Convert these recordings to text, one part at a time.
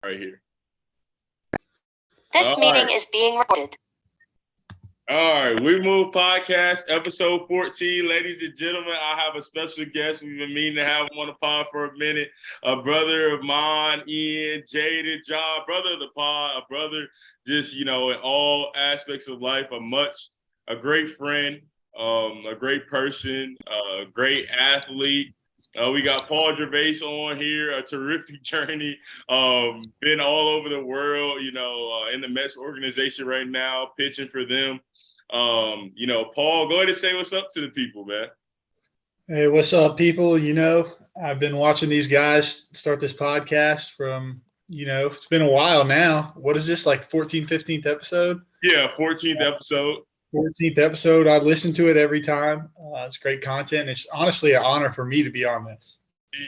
right here. This meeting is being recorded. All right, We Move Podcast, episode 14. Ladies and gentlemen, I have a special guest. We've been meaning to have him on the pod for a minute. A brother of mine, Ian, Jaden, John, brother of the pod, a brother just, in all aspects of life, a great friend, a great person, a great athlete. We got Paul Gervase on here, a terrific journey. Been all over the world, in the Mets organization right now, pitching for them. Paul, go ahead and say what's up to the people, man. Hey, what's up, people? I've been watching these guys start this podcast from, it's been a while now. What is this, like 14th, 15th episode? Yeah, 14th episode. 14th episode. I listen to it every time. It's great content. It's honestly an honor for me to be on this.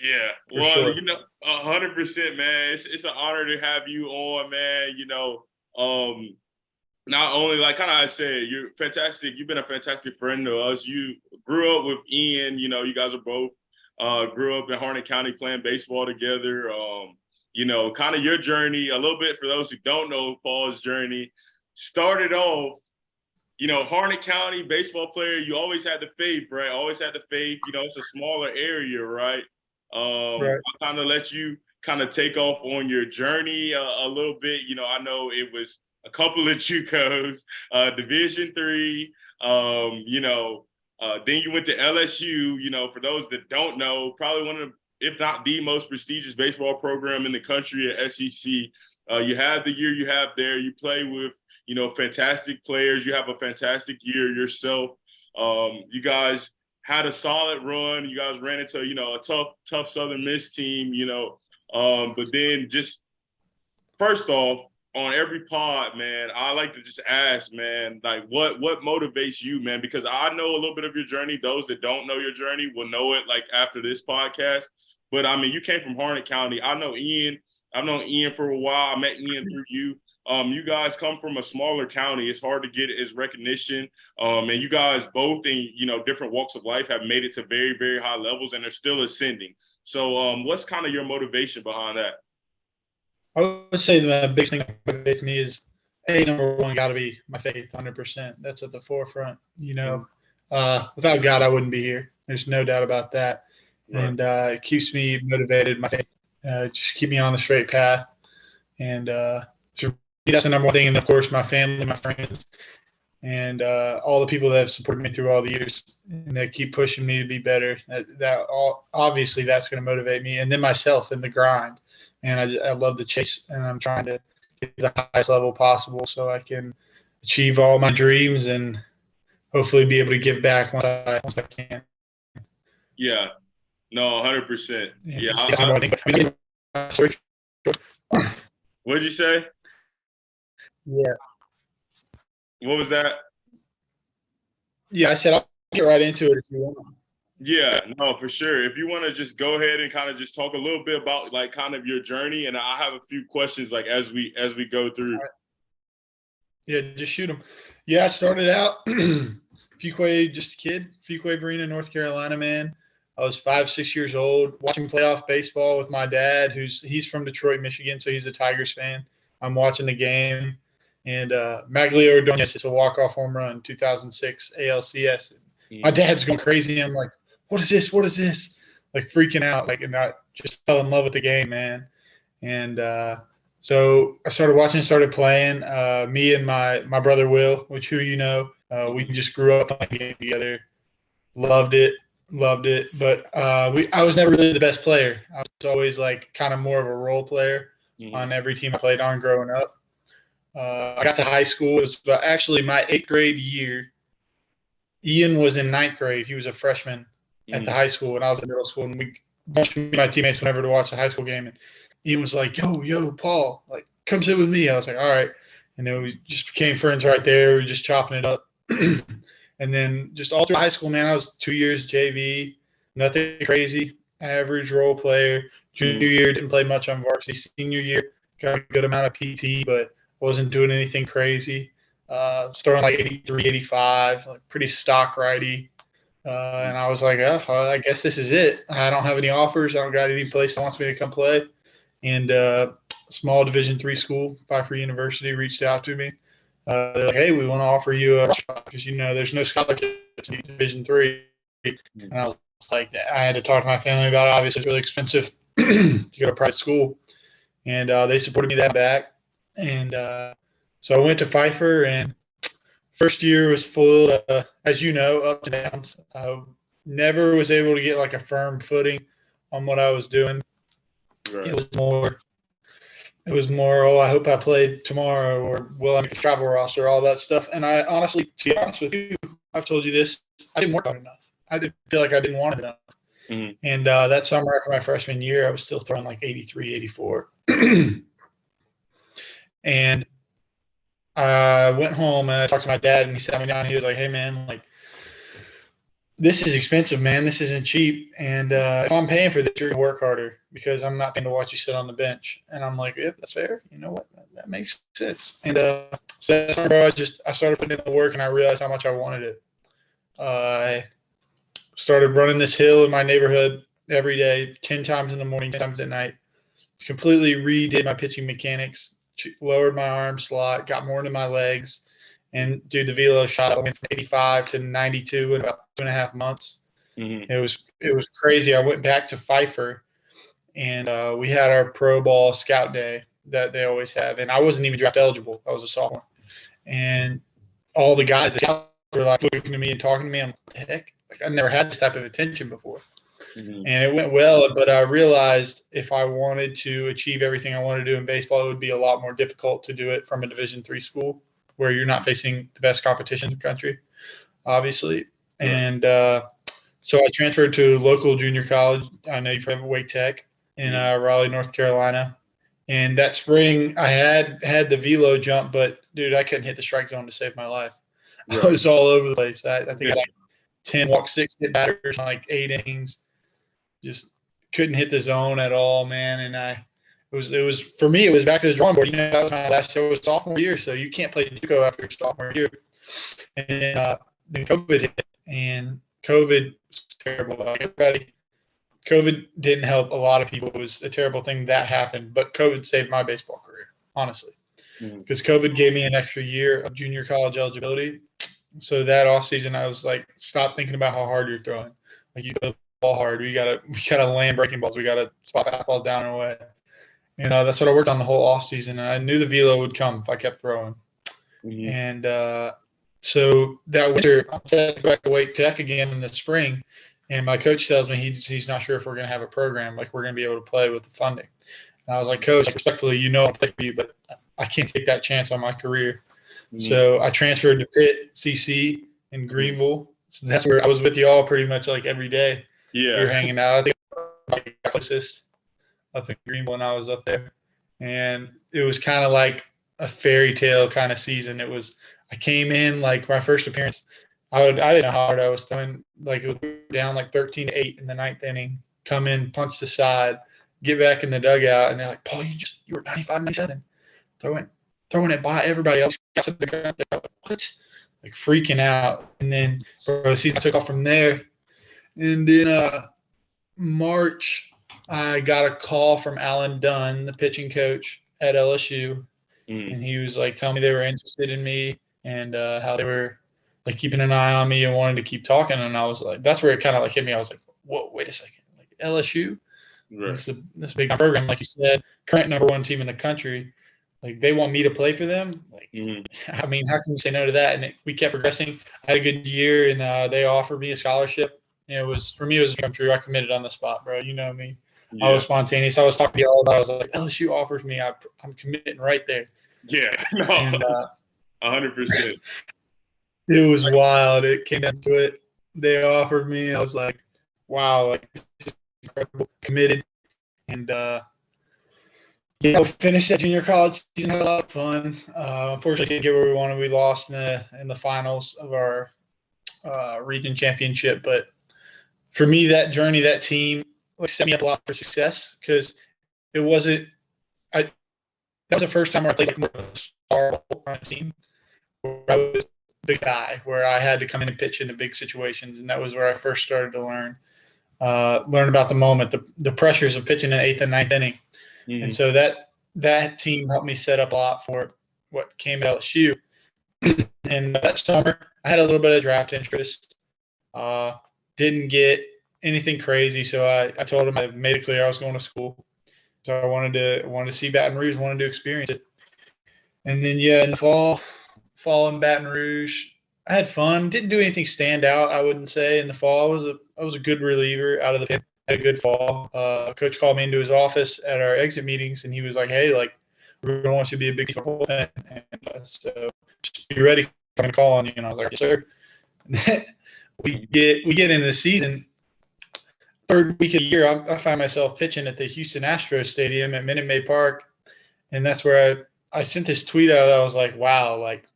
Yeah, well, sure. 100%, man. It's an honor to have you on, man. Not only, like kind of I said, you're fantastic. You've been a fantastic friend to us. You grew up with Ian. You guys are both grew up in Harnett County playing baseball together. Kind of your journey, a little bit for those who don't know Paul's journey, started off, Harnett County baseball player. You always had the faith, right? Always had the faith. It's a smaller area, right? Right. I'll kind of let you kind of take off on your journey a little bit. I know it was a couple of JUCOs, Division III. Then you went to LSU. For those that don't know, probably one of, if not the most prestigious baseball program in the country at SEC. You have the year you have there. You play with, fantastic players. You have a fantastic year yourself. You guys had a solid run. You guys ran into, a tough Southern Miss team. But then just first off, on every pod, man, I like to just ask, man, like what motivates you, man? Because I know a little bit of your journey. Those that don't know your journey will know it like after this podcast. But I mean, you came from Harnett County. I know Ian. I've known Ian for a while. I met Ian through you. You guys come from a smaller county. It's hard to get his recognition. And you guys both in, different walks of life have made it to very, very high levels and are still ascending. So what's kind of your motivation behind that? I would say the biggest thing that motivates me is, number one, got to be my faith, 100%. That's at the forefront. Without God, I wouldn't be here. There's no doubt about that. Right. And it keeps me motivated. My faith, just keep me on the straight path. And that's the number one thing. And of course, my family, my friends, and all the people that have supported me through all the years and that keep pushing me to be better. Obviously, that's going to motivate me. And then myself in the grind. And I love the chase, and I'm trying to get to the highest level possible so I can achieve all my dreams and hopefully be able to give back once I can. Yeah. No, 100%. Yeah. What'd you say? Yeah. What was that? Yeah, I said I'll get right into it if you want. Yeah, no, for sure. If you want to just go ahead and kind of just talk a little bit about like kind of your journey, and I have a few questions like as we go through. Right. Yeah, just shoot them. Yeah, I started out Fuquay, just a kid, Fuquay Arena, North Carolina, man. I was 5-6 years old, watching playoff baseball with my dad, he's from Detroit, Michigan, so he's a Tigers fan. I'm watching the game, and Maglio Ordonez hits a walk-off home run, 2006 ALCS. My dad's going crazy. I'm like, what is this? What is this? Like freaking out. And I just fell in love with the game, man. And so I started watching, started playing. Me and my brother Will, which we just grew up playing the game together. Loved it. But I was never really the best player. I was always like kind of more of a role player on every team I played on growing up. I got to high school. It was actually my 8th grade year. Ian was in 9th grade. He was a freshman at the high school, and I was in middle school. And my teammates went over to watch a high school game, and Ian was like, yo, Paul, like, come sit with me. I was like, all right. And then we just became friends right there. We were just chopping it up. And then just all through high school, man, I was 2 years JV, nothing crazy, average role player. Junior year, didn't play much on varsity. Senior year, got a good amount of PT, but wasn't doing anything crazy. Starting like 83, 85, like pretty stock righty. And I was like, oh, I guess this is it. I don't have any offers. I don't got any place that wants me to come play. And small Division III school, Pfeiffer University, reached out to me. They're like, "Hey, we want to offer you a spot because there's no scholarships in Division III." And I was like, I had to talk to my family about it. Obviously, it's really expensive to go to private school, and they supported me that back. And so I went to Pfeiffer, and first year was full, as you know, ups and downs. I never was able to get like a firm footing on what I was doing. Right. It was more, oh, I hope I played tomorrow, or will I make the travel roster, all that stuff. And I honestly, to be honest with you, I've told you this, I didn't work hard enough. I didn't feel like I didn't want it enough. Mm-hmm. And that summer after my freshman year, I was still throwing like 83, 84. And I went home and I talked to my dad, and he sat me down and he was like, "Hey, man, like, this is expensive, man. This isn't cheap. And if I'm paying for this, you're going to work harder because I'm not paying to watch you sit on the bench." And I'm like, "Yep, that's fair. You know what? That makes sense." And so that's where I started putting in the work, and I realized how much I wanted it. I started running this hill in my neighborhood every day, 10 times in the morning, 10 times at night. Completely redid my pitching mechanics, lowered my arm slot, got more into my legs. And dude, the velo shot went from 85 to 92 in about 2.5 months. Mm-hmm. It was crazy. I went back to Pfeiffer, and we had our pro ball scout day that they always have. And I wasn't even draft eligible. I was a sophomore. And all the guys that were like looking at me and talking to me. I'm like, what the heck? Like, I never had this type of attention before. Mm-hmm. And it went well, but I realized if I wanted to achieve everything I wanted to do in baseball, it would be a lot more difficult to do it from a Division III school where you're not facing the best competition in the country, obviously. Right. And so I transferred to a local junior college. I know you've heard of Wake Tech in Raleigh, North Carolina. And that spring, I had the velo jump, but dude, I couldn't hit the strike zone to save my life. Right. I was all over the place. I think I like 10 walk, 6 hit batters, like 8 innings. Just couldn't hit the zone at all, man. And it was for me, it was back to the drawing board. That was my last show was sophomore year, so you can't play JUCO after your sophomore year. And then COVID hit, and COVID was terrible. Like COVID didn't help a lot of people. It was a terrible thing that happened, but COVID saved my baseball career, honestly, because COVID gave me an extra year of junior college eligibility. So that offseason, I was like, stop thinking about how hard you're throwing. Like, you throw the ball hard. We gotta land breaking balls. We gotta spot fastballs down and away. And that's what I worked on the whole offseason. And I knew the velo would come if I kept throwing. Mm-hmm. And so that winter, I had to go back to Wake Tech again in the spring. And my coach tells me he's not sure if we're going to have a program, like we're going to be able to play with the funding. And I was like, "Coach, respectfully, I'll play for you, but I can't take that chance on my career." Mm-hmm. So I transferred to Pitt CC in Greenville. So that's where I was with y'all pretty much like every day. Yeah. We were hanging out. I think my closest up in Greenville when I was up there. And it was kind of like a fairy tale kind of season. I came in like my first appearance. I didn't know how hard I was throwing. Like, it was down like 13-8 in the 9th inning. Come in, punch the side, get back in the dugout, and they're like, "Paul, you were 95, 97, throwing it by everybody else." What? Like, freaking out. And then for the season, I took off from there. And then March, I got a call from Alan Dunn, the pitching coach at LSU, and he was like telling me they were interested in me and how they were like keeping an eye on me and wanted to keep talking. And I was like, that's where it kind of like hit me. I was like, whoa, wait a second, like LSU, right. This is a big program, like you said, current #1 team in the country. Like, they want me to play for them. Like, I mean, how can you say no to that? And we kept progressing. I had a good year, and they offered me a scholarship. And for me, it was a dream true. I committed on the spot, bro. You know me. Yeah. I was spontaneous. I was talking to you all about it. I was like, LSU offers me. I'm committing right there. Yeah, no, and 100%. It was wild. It came down to it. They offered me. I was like, wow, like, this is incredible. Committed. And we finished that junior college season. Had a lot of fun. Unfortunately, didn't get where we wanted. We lost in the finals of our region championship. But for me, that journey, that team, set me up a lot for success because it wasn't. That was the first time where I played like more of a star on a team. Where I was the guy, where I had to come in and pitch into big situations, and that was where I first started to learn about the moment, the pressures of pitching in 8th and 9th inning. Mm-hmm. And so that team helped me set up a lot for what came at LSU. And that summer, I had a little bit of draft interest. Didn't get anything crazy, so I told him, I made it clear I was going to school. So I wanted to see Baton Rouge, wanted to experience it. And then in the fall in Baton Rouge, I had fun. Didn't do anything stand out, I wouldn't say. In the fall, I was a good reliever out of the pen. Had a good fall. Coach called me into his office at our exit meetings, and he was like, "Hey, like, we're gonna want you to be a big bullpen, and so just be ready for a call on you." And I was like, "Yes, sir." we get into the season. Third week of the year, I find myself pitching at the Houston Astros Stadium at Minute Maid Park, and that's where I sent this tweet out. I was like, "Wow, like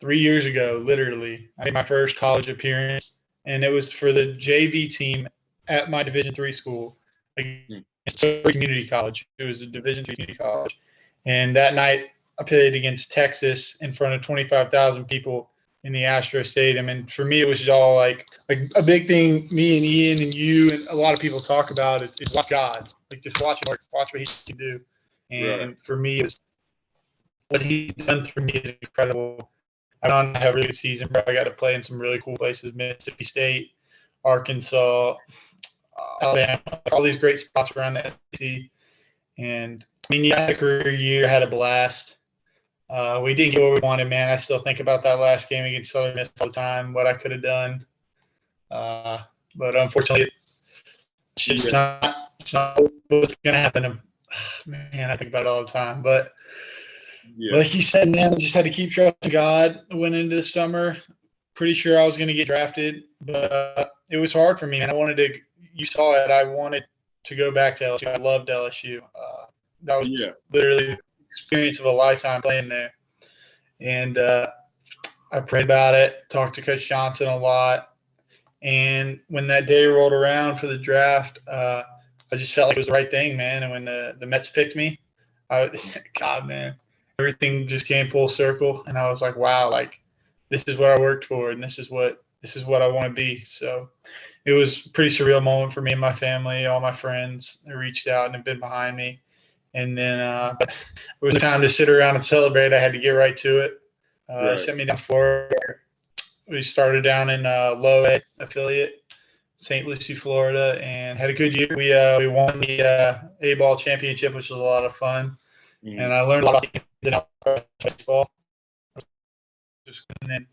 3 years ago, literally, I made my first college appearance, and it was for the JV team at my Division III school, against community college. It was a Division III community college, and that night I played against Texas in front of 25,000 people in the Astro Stadium. And for me, it was just all like a big thing. Me and Ian and you and a lot of people talk about is watch God, like just watch him, watch what he can do. And Right. for me, it was what he's done for me is incredible. I don't have a really good season, but I got to play in some really cool places: Mississippi State, Arkansas, Alabama, all these great spots around the SEC. And I mean, I had a career year, had a blast. We didn't get what we wanted, man. I still think about that last game against Southern Miss all the time, what I could have done. But unfortunately, it's not what's going to happen. Man, I think about it all the time. But like you said, man, I just had to keep trusting God. I went into the summer pretty sure I was going to get drafted, but it was hard for me. And I wanted to – you saw it. I wanted to go back to LSU. I loved LSU. That was literally the experience of a lifetime playing there. And I prayed about it, talked to Coach Johnson a lot. And when that day rolled around for the draft, I just felt like it was the right thing, man. And when the Mets picked me, God, man, everything just came full circle. And I was like, wow, like this is what I worked for, and this is what I want to be. So it was a pretty surreal moment for me and my family, all my friends. They reached out and have been behind me. And then but it was time to sit around and celebrate. I had to get right to it. They sent me down to Florida. We started down in low A affiliate, St. Lucie, Florida, and had a good year. We won the A-ball championship, which was a lot of fun. And I learned a lot about baseball. And then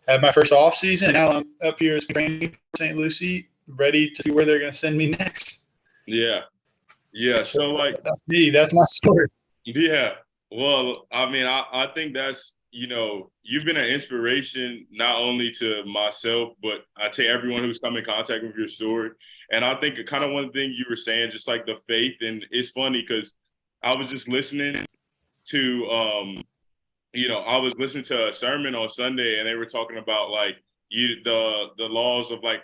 had my first off season, and now I'm up here training for St. Lucie, ready to see where they're going to send me next. Yeah. So like that's me. That's my story. Yeah. Well, I mean, I think that's, you've been an inspiration not only to myself, but I to everyone who's come in contact with your story. And I think kind of one thing you were saying, just like the faith, and it's funny because I was just listening to I was listening to a sermon on Sunday, and they were talking about like the laws of like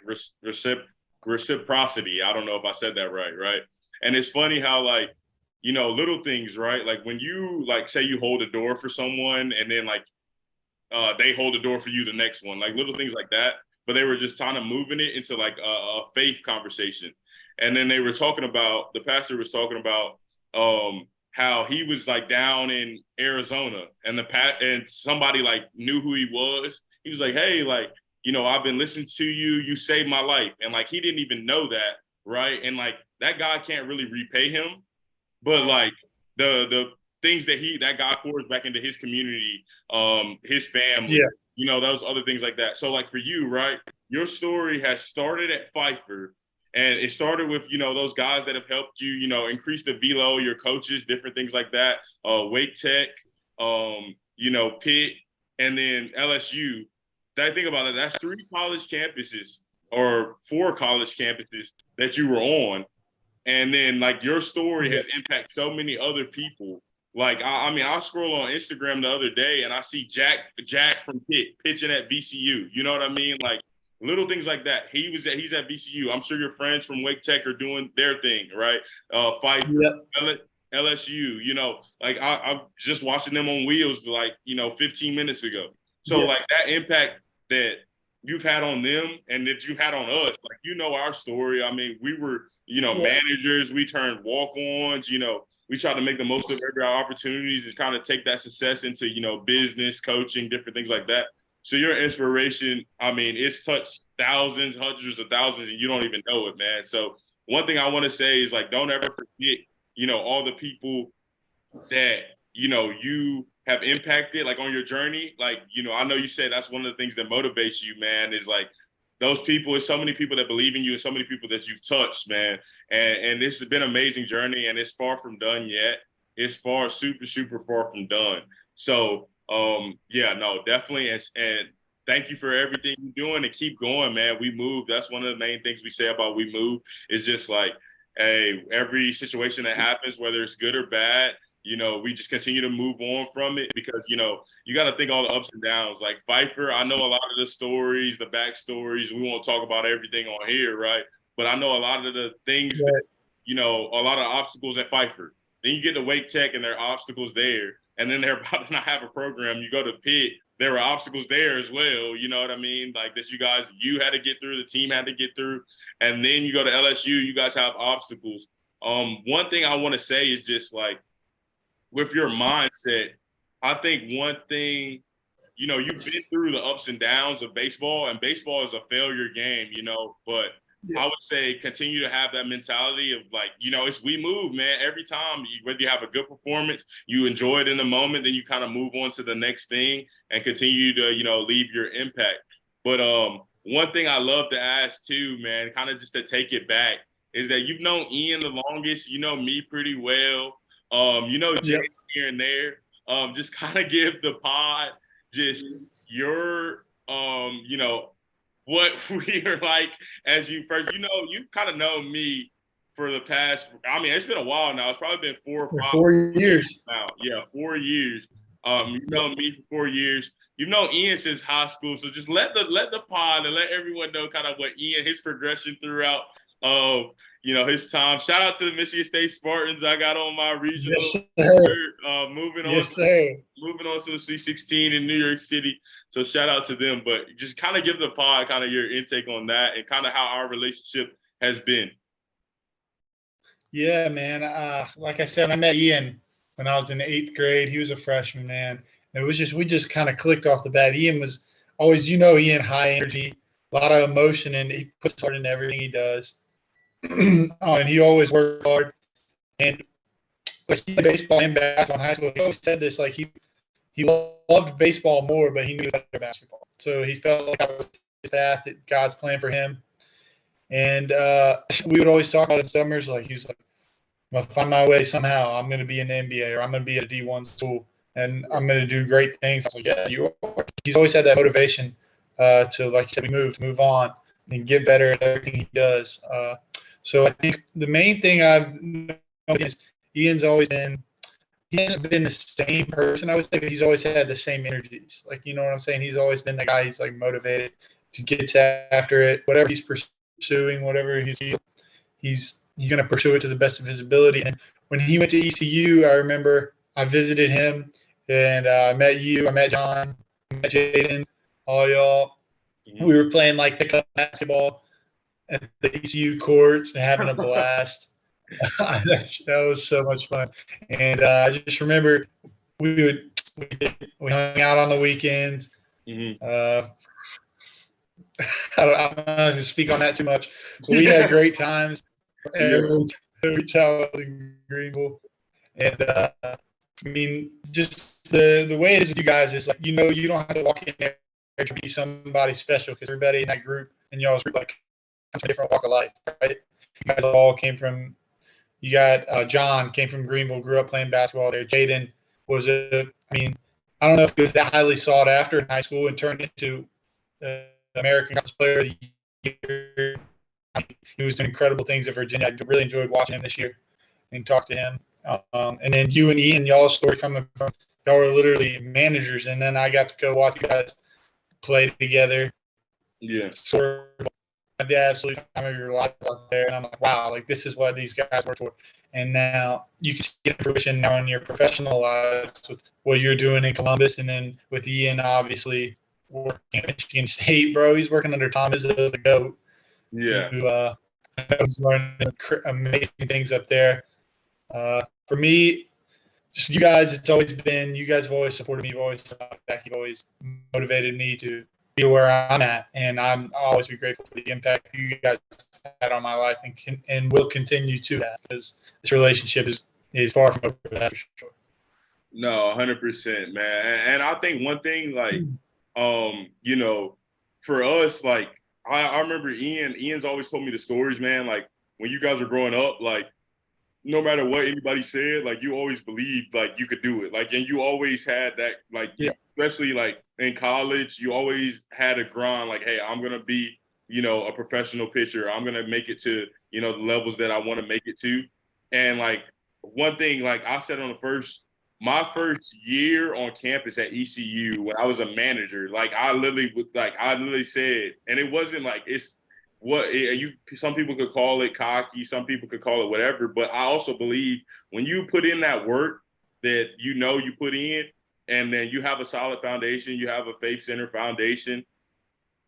reciprocity. I don't know if I said that right? And it's funny how like little things, right? Like when you like say you hold a door for someone, and then like they hold the door for you the next one, like little things like that. But they were just kind of moving it into like a faith conversation, and then the pastor was talking about how he was like down in Arizona, and and somebody like knew who he was. He was like, hey, like, I've been listening to you. You saved my life. And like, he didn't even know that. Right. And like, that guy can't really repay him, but like the things that guy pours back into his community, his family, those other things like that. So like for you, right, your story has started at Pfieffer. And it started with, those guys that have helped you, increase the velo, your coaches, different things like that. Wake Tech, Pitt, and then LSU. That think about it, that's 3 college campuses or 4 college campuses that you were on. And then like your story has impacted so many other people. Like, I mean, I scroll on Instagram the other day and I see Jack from Pitt pitching at VCU. You know what I mean? Like, little things like that. He's at VCU. I'm sure your friends from Wake Tech are doing their thing, right? Pfieffer, LSU. Like I'm just watching them on Wheels, like 15 minutes ago. So like that impact that you've had on them and that you had on us, like our story. I mean, we were managers. We turned walk-ons. we try to make the most of every opportunities and kind of take that success into, business, coaching, different things like that. So your inspiration, I mean, it's touched thousands, hundreds of thousands, and you don't even know it, man. So one thing I want to say is, like, don't ever forget, all the people that, you have impacted, like, on your journey. Like, I know you said that's one of the things that motivates you, man, is like those people. There's so many people that believe in you and so many people that you've touched, man. And this has been an amazing journey, and it's far from done yet. It's super, super far from done. So, yeah, no, definitely. And thank you for everything you're doing, and keep going, man. We move. That's one of the main things we say about We Move, is just like, hey, every situation that happens, whether it's good or bad, we just continue to move on from it, because, you got to think all the ups and downs. Like Pfieffer, I know a lot of the stories, the backstories. We won't talk about everything on here, right? But I know a lot of the things, Right. that, a lot of obstacles at Pfieffer. Then you get to Wake Tech and there are obstacles there. And then they're about to not have a program. You go to Pitt, there were obstacles there as well. You know what I mean? Like that you had to get through, the team had to get through. And then you go to LSU, you guys have obstacles. One thing I want to say is just like, with your mindset, I think one thing, you've been through the ups and downs of baseball, and baseball is a failure game, but Yeah. I would say continue to have that mentality of like, it's We Move, man. Every time, whether you have a good performance, you enjoy it in the moment, then you kind of move on to the next thing and continue to, leave your impact. But one thing I love to ask too, man, kind of just to take it back, is that you've known Ian the longest, you know me pretty well. Jay Yep. here and there. Just kind of give the pod just your, what we are like as you first. You've kind of known me for the past. I mean, it's been a while now. It's probably been 4 or 5 For 4 years now. Yeah, 4 years. You've known me for 4 years. You've known Ian since high school. So just let the pod and let everyone know kind of what Ian, his progression throughout his time. Shout out to the Michigan State Spartans. I got on my regional. Yes, sir. Moving Yes, sir. moving on to the Sweet 16 in New York City. So shout out to them. But just kind of give the pod kind of your intake on that and kind of how our relationship has been. Yeah, man. Like I said, I met Ian when I was in the 8th grade. He was a freshman, man. It was just, we just kind of clicked off the bat. Ian was always, Ian, high energy, a lot of emotion, and he puts heart into everything he does. And he always worked hard. And but he played baseball and basketball in high school. He always said this, like he loved baseball more, but he knew better basketball. So he felt like that was his path, that God's plan for him. And we would always talk about it in summers. Like he's like, I'm gonna find my way somehow. I'm gonna be in the NBA, or I'm gonna be at a D1 school, and I'm gonna do great things. I was like, yeah, you are. He's always had that motivation to, like you said, to move on and get better at everything he does. So I think the main thing I've noticed is Ian's always been. He hasn't been the same person, I would say, but he's always had the same energies. Like, you know what I'm saying? He's always been the guy. He's like motivated to get after it, whatever he's pursuing, whatever he's going to pursue it to the best of his ability. And when he went to ECU, I remember I visited him, and I met you, I met John, I met Jaden, all y'all. Mm-hmm. We were playing like pickup basketball at the ECU courts and having a blast. That was so much fun. And I just remember we hung out on the weekends. Mm-hmm. I don't know if to speak on that too much, but we had great times every time I was in Greenville. And I mean, just the way it is with you guys is like, you don't have to walk in there to be somebody special, because everybody in that group and y'all's group like a different walk of life, right? You guys all came from. You got John came from Greenville, grew up playing basketball there. Jaden was I don't know if he was that highly sought after in high school and turned into American Conference Player of the Year. He was doing incredible things at Virginia. I really enjoyed watching him this year and talk to him. And then you and Ian, y'all's story coming from, y'all were literally managers, and then I got to go watch you guys play together. Yeah. Sort of had the absolute time of your life out there, and I'm like, wow, like this is what these guys work for. And now you can see it in fruition now in your professional lives with what you're doing in Columbus, and then with Ian, obviously working at Michigan State, bro. He's working under Tom Izzo, the GOAT. Yeah. Who was learning amazing things up there. for me, just you guys, it's always been, you guys have always supported me. You've always you've always motivated me to be where I'm at. And I'll always be grateful for the impact you guys had on my life and will continue to that, because this relationship is far from over, that for sure. No, 100%, man. And I think one thing, like, you know, for us, like, I remember Ian's always told me the stories, man. Like, when you guys were growing up, like, no matter what anybody said, like, you always believed, like, you could do it. Like, and you always had that, like, Yeah. especially, like, in college, you always had a grind, like, hey, I'm going to be, you know, a professional pitcher. I'm going to make it to, you know, the levels that I want to make it to. And, like, one thing, like I said on my first year on campus at ECU, when I was a manager, like I literally said, and it wasn't like it's what you. Some people could call it cocky, some people could call it whatever, but I also believe when you put in that work that you know you put in, and then you have a solid foundation, you have a faith-centered foundation.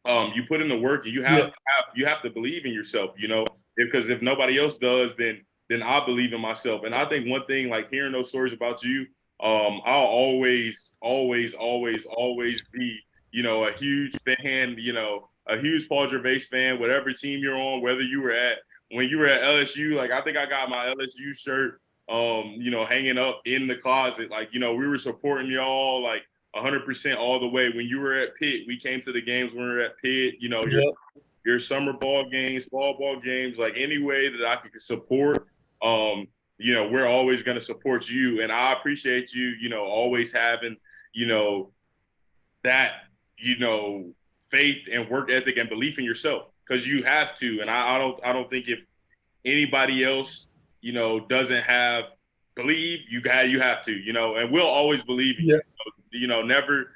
You put in the work, and you have to believe in yourself, you know, because if nobody else does, then I believe in myself. And I think one thing, like hearing those stories about you, I'll always be, you know, a huge fan, you know, a huge Paul Gervase fan, whatever team you're on, whether you were at, when you were at LSU, like I think I got my LSU shirt, you know, hanging up in the closet. Like, you know, we were supporting y'all like 100% all the way. When you were at Pitt, we came to the games when we were at Pitt, you know, your summer ball games, fall ball games, like any way that I could support, you know, we're always going to support you. And I appreciate you, you know, always having, you know, that, you know, faith and work ethic and belief in yourself, because you have to. And I don't think if anybody else, you know, doesn't have believe, you have to, you know, and we'll always believe in you. So, you know, never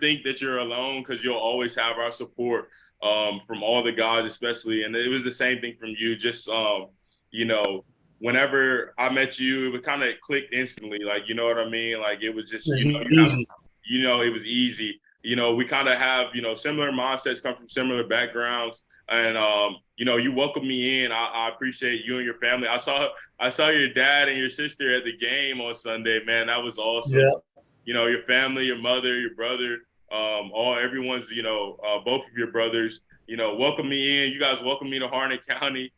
think that you're alone, because you'll always have our support from all the guys, especially. And it was the same thing from you. Just you know, whenever I met you, it kind of clicked instantly. Like, you know what I mean? Like, it was just, you know, it was easy. You know, we kind of have, you know, similar mindsets, come from similar backgrounds. And, you know, you welcomed me in. I appreciate you and your family. I saw your dad and your sister at the game on Sunday, man. That was awesome. Yeah. You know, your family, your mother, your brother, everyone's, you know, both of your brothers, you know, welcome me in. You guys welcome me to Harnett County.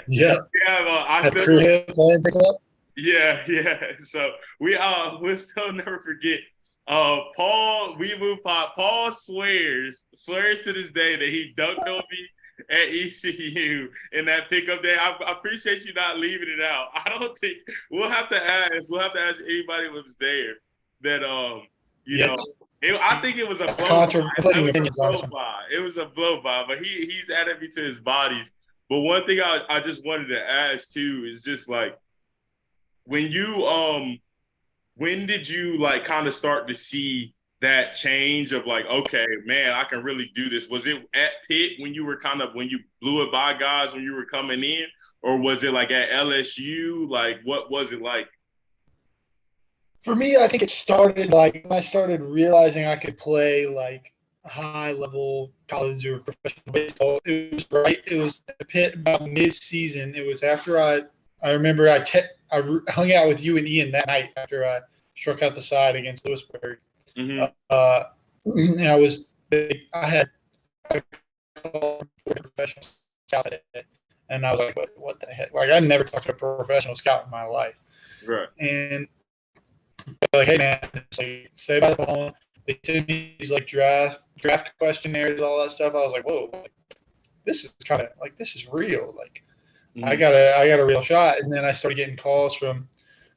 Yeah. I still playing pickup. Yeah. So we'll still never forget. Paul swears to this day that he dunked on me at ECU in that pickup day. I appreciate you not leaving it out. I don't think we'll have to ask anybody who was there that you know. I think it was a blow by. It was a blow by, but he's added me to his bodies. But one thing I just wanted to ask too is just like, when did you like kind of start to see that change of like, okay, man, I can really do this? Was it at Pitt when you blew it by guys when you were coming in, or was it like at LSU? Like, what was it like? For me, I think it started like when I started realizing I could play like high level college or professional baseball. It was at Pitt about mid-season. It was after I remember I hung out with you and Ian that night after I struck out the side against Lewisburg. Mm-hmm. And I had a call for a professional scout, and I was like, what the heck? Like, I never talked to a professional scout in my life. Right. And they're like, hey man, like, stay by the phone. They sent me these like draft questionnaires, all that stuff. I was like, whoa, like, this is kind of like, this is real. Like, mm-hmm. I got a real shot. And then I started getting calls from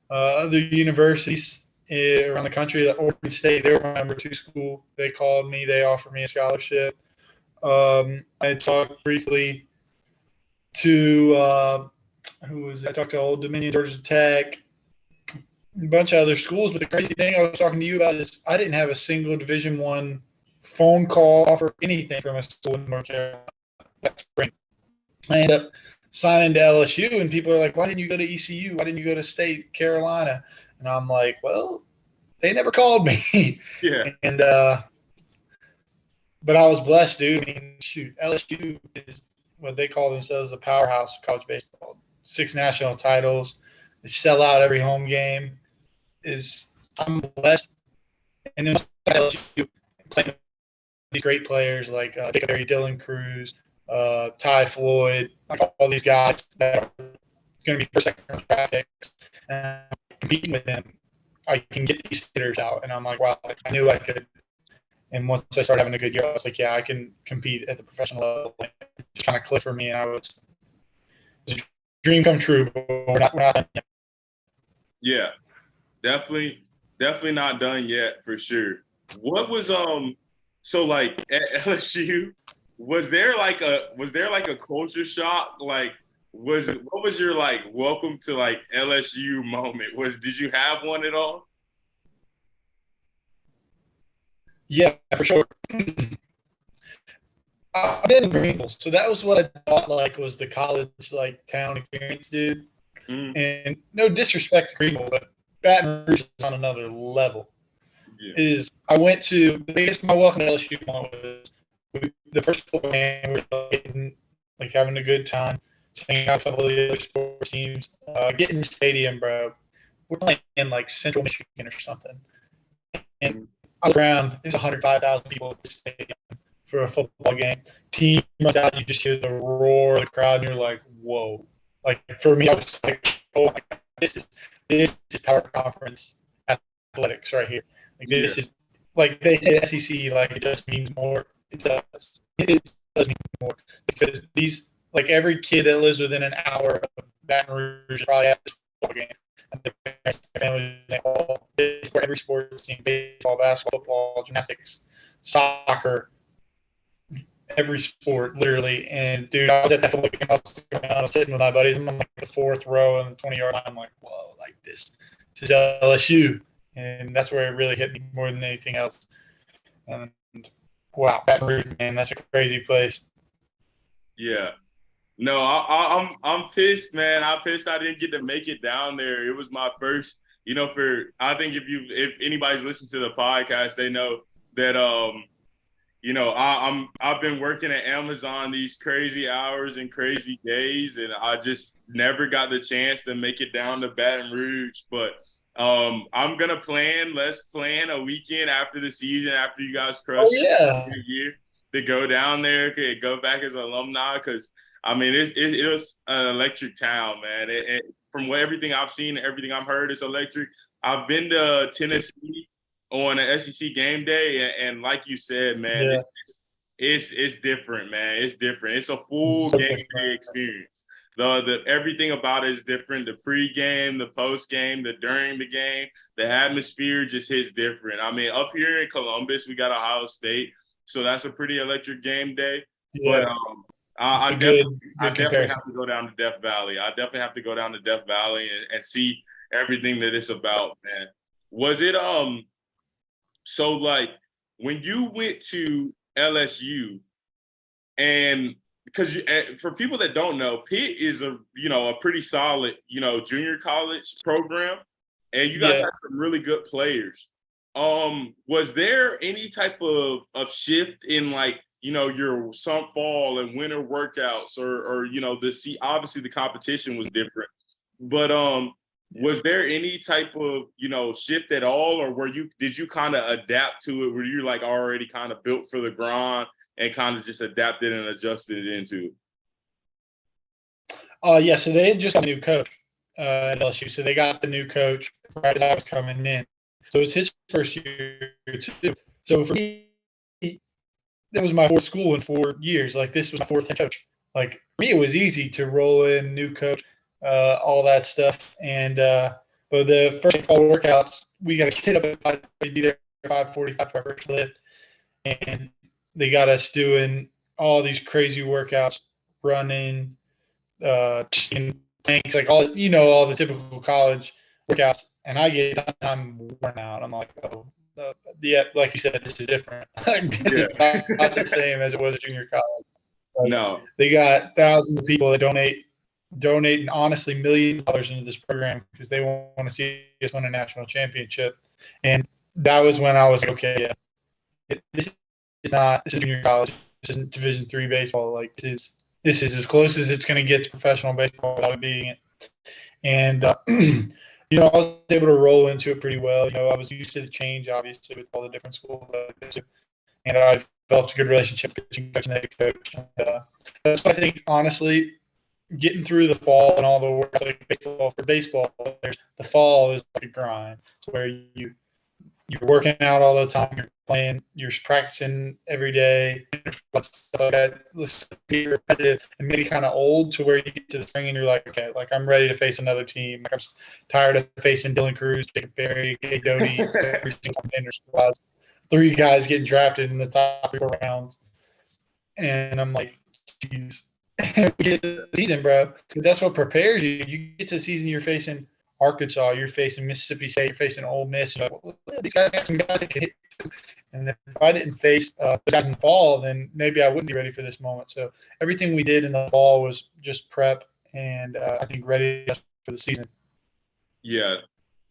other universities around the country. Oregon State, they were my number 2 school. They called me. They offered me a scholarship. I talked briefly to who was it? I talked to Old Dominion, Georgia Tech, a bunch of other schools. But the crazy thing I was talking to you about is I didn't have a single Division I phone call offer, anything from a school in North Carolina. I ended up signing to LSU, and people are like, why didn't you go to ECU? Why didn't you go to State Carolina? And I'm like, well, they never called me. Yeah. And but I was blessed, dude. I mean, shoot, LSU is what they call themselves the powerhouse of college baseball. 6 national titles. They sell out every home game. I'm blessed. And then LSU playing with these great players like Jacob Berry, Dylan Cruz, Ty Floyd, like all these guys that are going to be first, second round draft picks. And competing with them, I can get these hitters out. And I'm like, wow, I knew I could. And once I started having a good year, I was like, yeah, I can compete at the professional level. And it just kind of clicked for me, and it was a dream come true, but we're not done yet. Yeah, definitely not done yet for sure. What was so like at LSU, was there like a culture shock? Like what was your like welcome to like LSU moment? Did you have one at all? Yeah, for sure. I've been in Greenville, so that was what I thought like was the college like town experience, dude. Mm, And no disrespect to Greenville, but Baton Rouge is on another level. yeah, I went to the biggest my welcome to LSU moment was the first football game. We were like having a good time, hanging out with a couple of the other sports teams, getting in the stadium, bro. We're playing in like Central Michigan or something, and mm, I was around. There's 105,000 people at the stadium for a football game. Team runs out, you just hear the roar of the crowd, and you're like, whoa. Like for me, I was like, oh my god, this is power conference athletics right here. Like yeah, this is like they say SEC like it just means more. It does. It does mean more because these like every kid that lives within an hour of Baton Rouge probably at this football game. And their parents, their families, they all for every sports team, baseball, basketball, football, gymnastics, soccer, every sport, literally. And dude, I was at that football game. I was sitting with my buddies. I'm on like the fourth row in the 20-yard line. I'm like, whoa, like this is LSU, and that's where it really hit me more than anything else. And wow, Baton Rouge, man, that's a crazy place. yeah. No, I'm pissed, man. I'm pissed I didn't get to make it down there. It was my first, I think if anybody's listened to the podcast, they know that I've been working at Amazon these crazy hours and crazy days, and I just never got the chance to make it down to Baton Rouge. But I'm gonna plan. Let's plan a weekend after the season, after you guys Oh crush yeah, the year, to go down there, okay, go back as alumni, because I mean it was an electric town, man. From everything I've seen, everything I've heard, it's electric. I've been to Tennessee on an SEC game day, and like you said, man, yeah, it's different, man. It's different. It's a full so game day different. experience. The everything about it is different. The pregame, the postgame, the during the game, the atmosphere just hits different. I mean, up here in Columbus, we got Ohio State, so that's a pretty electric game day. But Yeah, I, I a definitely I good definitely comparison. have to go down to Death Valley. I definitely have to go down to Death Valley and see everything that it's about, man. Was it so like when you went to LSU, and because for people that don't know, Pitt is a pretty solid junior college program, and you guys Yeah, have some really good players. Was there any type of shift in like your some fall and winter workouts, or the see obviously the competition was different, but yeah. was there any type of shift at all, or did you kind of adapt to it? Were you like already kind of built for the grind and kind of just adapted and adjusted it into it? Yeah. So they had just got a new coach at LSU, so they got the new coach right as I was coming in. So it was his first year too. So for me, that was my fourth school in 4 years. Like this was my fourth head coach. Like for me, it was easy to roll in, new coach, all that stuff. And but the first fall workouts, we got to get up at 5, be there at 5:45 for our first lift, and they got us doing all these crazy workouts, running, tanks, like all the typical college workouts. And I get done, I'm worn out. I'm like, oh, yeah, like you said, this is different. This is Yeah. not the same as it was at junior college. Like No. they got thousands of people that donate honestly $1 million into this program because they want to see us win a national championship. And that was when I was like, okay, yeah, this is junior college. This isn't Division III baseball. Like this is as close as it's going to get to professional baseball without being it. And, I was able to roll into it pretty well. I was used to the change, obviously, with all the different schools I've been to. And I developed a good relationship with the pitching coach and head coach. And, that's why I think, honestly, getting through the fall and all the work like baseball, the fall is like a grind. It's where you're working out all the time, you're playing, you're practicing every day, stuff like that. Let's be repetitive and maybe kind of old to where you get to the spring and you're like, okay, like I'm ready to face another team. Like I'm tired of facing Dylan Cruz, Jacob Berry, Kay Doty, every single day. 3 guys getting drafted in the top 4 rounds. And I'm like, geez. We get to the season, bro. That's what prepares you. You get to the season, you're facing Arkansas, you're facing Mississippi State, you're facing Ole Miss. You're like, well, these guys got some guys that can hit too. And if I didn't face those guys in the fall, then maybe I wouldn't be ready for this moment. So everything we did in the fall was just prep and I think ready for the season. Yeah,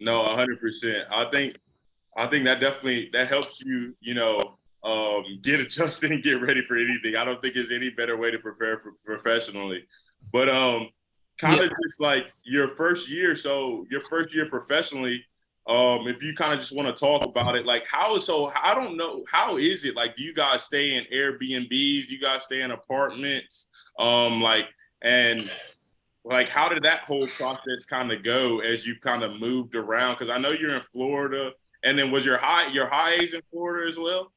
no, 100%. I think that definitely that helps you, get adjusted and get ready for anything. I don't think there's any better way to prepare professionally. But kind of just like your first year, so your first year professionally, if you kind of just want to talk about it, like I don't know, how is it? Like, do you guys stay in Airbnbs? Do you guys stay in apartments? And like, how did that whole process kind of go as you kind of moved around? Because I know you're in Florida, and then was your high A's in Florida as well?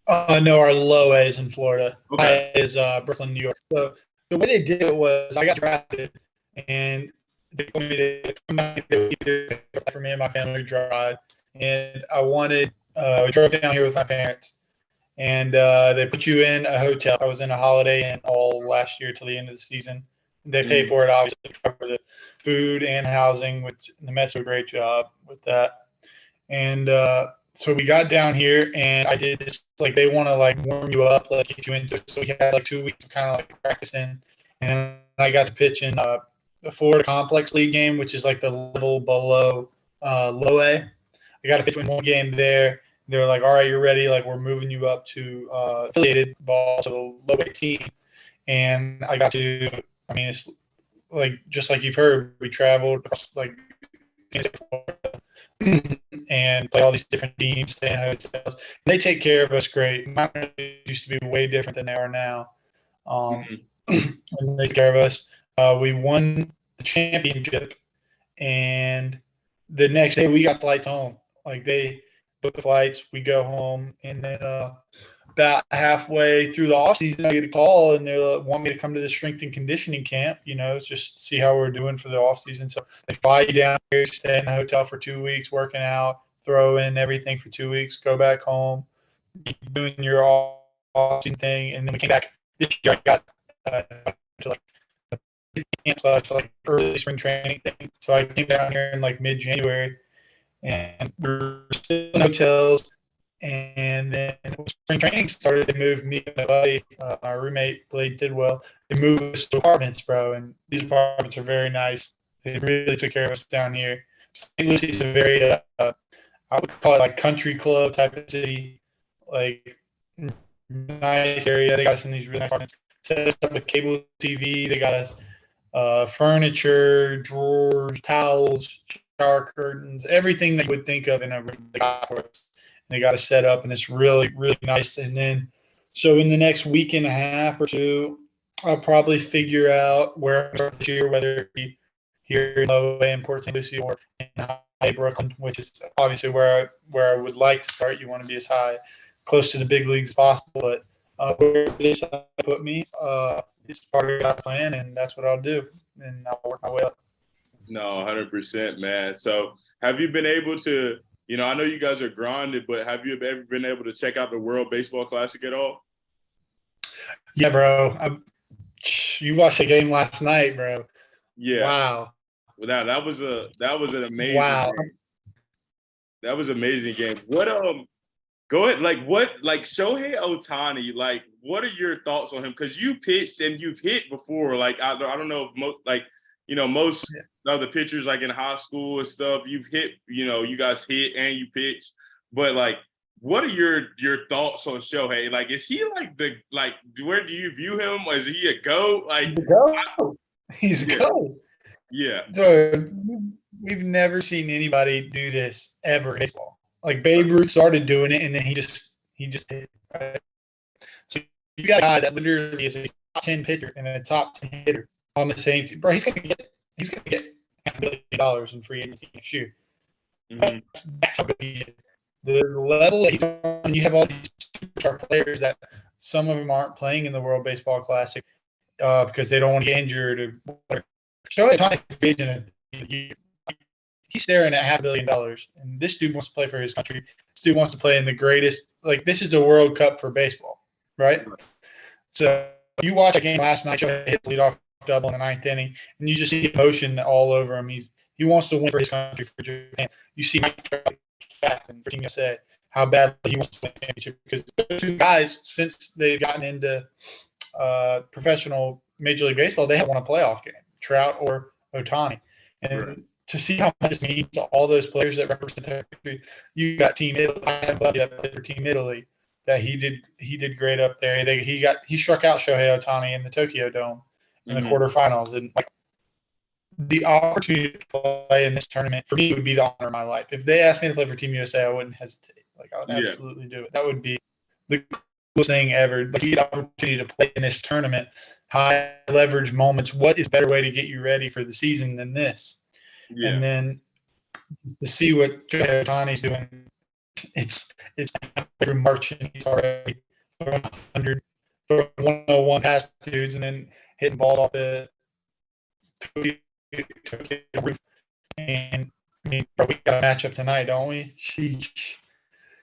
No, our low A is in Florida. Okay. High A is Brooklyn, New York. So the way they did it was I got drafted, and they told me to come back for me and my family to drive. And I drove down here with my parents, and they put you in a hotel. I was in a Holiday Inn all last year till the end of the season. They pay for it, obviously, for the food and housing, which the Mets do a great job with that. And so we got down here, and I did this, like, they want to, like, warm you up, like, get you into it. So we had, like, 2 weeks of kind of, like, practicing. And I got to pitch in the Florida Complex League game, which is, like, the level below low A. I got to pitch in one game there. They were like, all right, you're ready. Like, we're moving you up to affiliated ball, so the low A team. And I got to – I mean, it's like just like you've heard, we traveled across like and play all these different teams, stay in hotels. They take care of us great. Mine used to be way different than they are now. And they take care of us. We won the championship, and the next day we got flights home. Like they book the flights, we go home, and then about halfway through the off season, I get a call and they want me to come to the strength and conditioning camp, just see how we're doing for the off season. So they fly you down here, stay in a hotel for 2 weeks, working out, throw in everything for 2 weeks, go back home, doing your off season thing. And then we came back this year. I got to like the camp, like early spring training thing. So I came down here in like mid-January, and we were still in hotels. And then when spring training started, they moved me and my buddy, my roommate, Blade Tidwell. They moved us to apartments, bro. And these apartments are very nice. They really took care of us down here. St. Lucie is a very, I would call it like country club type of city, like nice area. They got us in these really nice apartments. Set us up with cable TV. They got us furniture, drawers, towels, shower curtains, everything that you would think of in a room they got for us. They got it set up, and it's really, really nice. And then, so in the next week and a half or two, I'll probably figure out where I'm this year, whether it be here in Low A in Port St. Lucie or in High Brooklyn, which is obviously where I would like to start. You want to be as high, close to the big leagues as possible. But where this put me, it's part of God's plan, and that's what I'll do. And I'll work my way up. No, 100%, man. So have you been able to – I know you guys are grinded, but have you ever been able to check out the World Baseball Classic at all? Yeah, bro. You watched the game last night, bro. Yeah. Wow. Well, that was an amazing game. That was an amazing game. What go ahead, Shohei Ohtani, like, what are your thoughts on him? Because you pitched and you've hit before. Like, I don't know if most other pitchers, like in high school and stuff, you've hit, you guys hit and you pitch. But like, what are your thoughts on Shohei? Like, is he where do you view him? Is he a GOAT? Like, He's a GOAT. Yeah. So we've never seen anybody do this ever in baseball. Like Babe Ruth started doing it, and then he just did it. Right? So you got a guy that literally is a top 10 pitcher and a top 10 hitter on the same team. Bro, he's gonna get $500 million in free agency next year. Mm-hmm. That's how good he is. The level that he's on, you have all these superstar players that some of them aren't playing in the World Baseball Classic because they don't want to get injured or whatever. Shohei Ohtani, he's staring at $500 million, and this dude wants to play for his country. This dude wants to play in the greatest. Like, this is the World Cup for baseball, right? So you watch a game last night. Shohei hit the leadoff double in the ninth inning, and you just see emotion all over him. He wants to win for his country, for Japan. You see Mike Trout, captain for Team USA, how badly he wants to win the championship, because those two guys, since they've gotten into professional Major League Baseball, they haven't won a playoff game, Trout or Ohtani. And Right. to see how much this means to all those players that represent their country, you got Team Italy. I have a buddy that played for Team Italy that he did great up there. He struck out Shohei Ohtani in the Tokyo Dome in the quarterfinals, and like the opportunity to play in this tournament for me would be the honor of my life. If they asked me to play for Team USA, I wouldn't hesitate. Like, I would absolutely do it. That would be the coolest thing ever. Like, you get the opportunity to play in this tournament, high leverage moments. What is a better way to get you ready for the season than this? Yeah. And then to see what Shohei Ohtani's doing, it's every March, and he's already throwing 100, throwing 101 past dudes, and then hitting balls off the roof. And I mean, bro, we got a matchup tonight, don't we? Sheesh.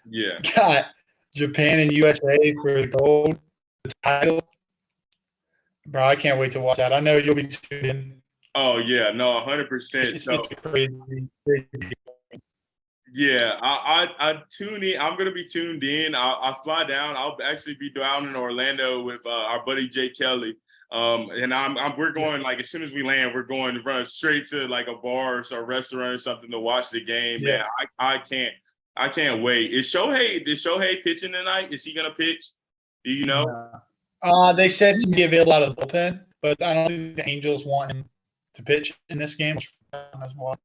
Yeah. Got Japan and USA for the gold, the title. Bro, I can't wait to watch that. I know you'll be tuned in. Oh yeah, no, 100%. It's crazy. Yeah, I tune in. I'm gonna be tuned in. I fly down. I'll actually be down in Orlando with our buddy Jay Kelly. And we're going, like, as soon as we land, we're going to run straight to like a bar or a restaurant or something to watch the game. Yeah. Man, I can't wait. Is Shohei pitching tonight? Is he gonna pitch? Do you know? They said he can be available out of the bullpen, but I don't think the Angels want him to pitch in this game as well.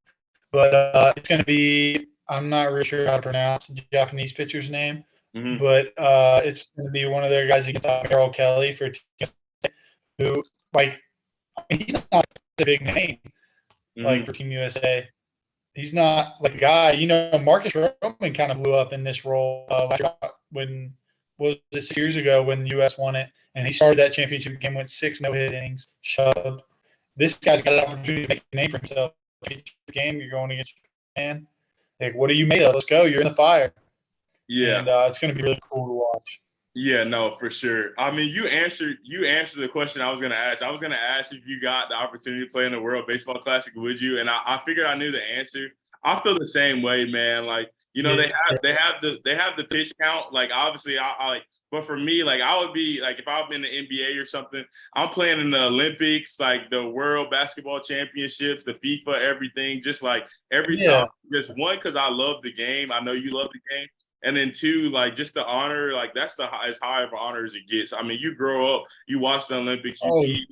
But it's going to be, I'm not really sure how to pronounce the Japanese pitcher's name, but it's going to be one of their guys against Merrill Kelly for Team who, like, he's not a big name, like, for Team USA. He's not like a guy, Marcus Stroman kind of blew up in this role last year when, was it 6 years ago when the U.S. won it, and he started that championship game, went 6 no-hit innings, shoved. This guy's got an opportunity to make a name for himself. Game, you're going against Japan. Like, what are you made of? Let's go. You're in the fire. Yeah. And it's going to be really cool to watch. Yeah, no, for sure. I mean, you answered the question I was going to ask. I was going to ask if you got the opportunity to play in the World Baseball Classic, would you? And I figured I knew the answer. I feel the same way, man. Like, they have the pitch count. Like, obviously, I like, but for me, like, I would be like, if I'm in the NBA or something, I'm playing in the Olympics, like the World Basketball Championships, the FIFA, everything. Just like every time, just one, because I love the game. I know you love the game. And then two, like, just the honor, like, that's as high of an honor as it gets. I mean, you grow up, you watch the Olympics, you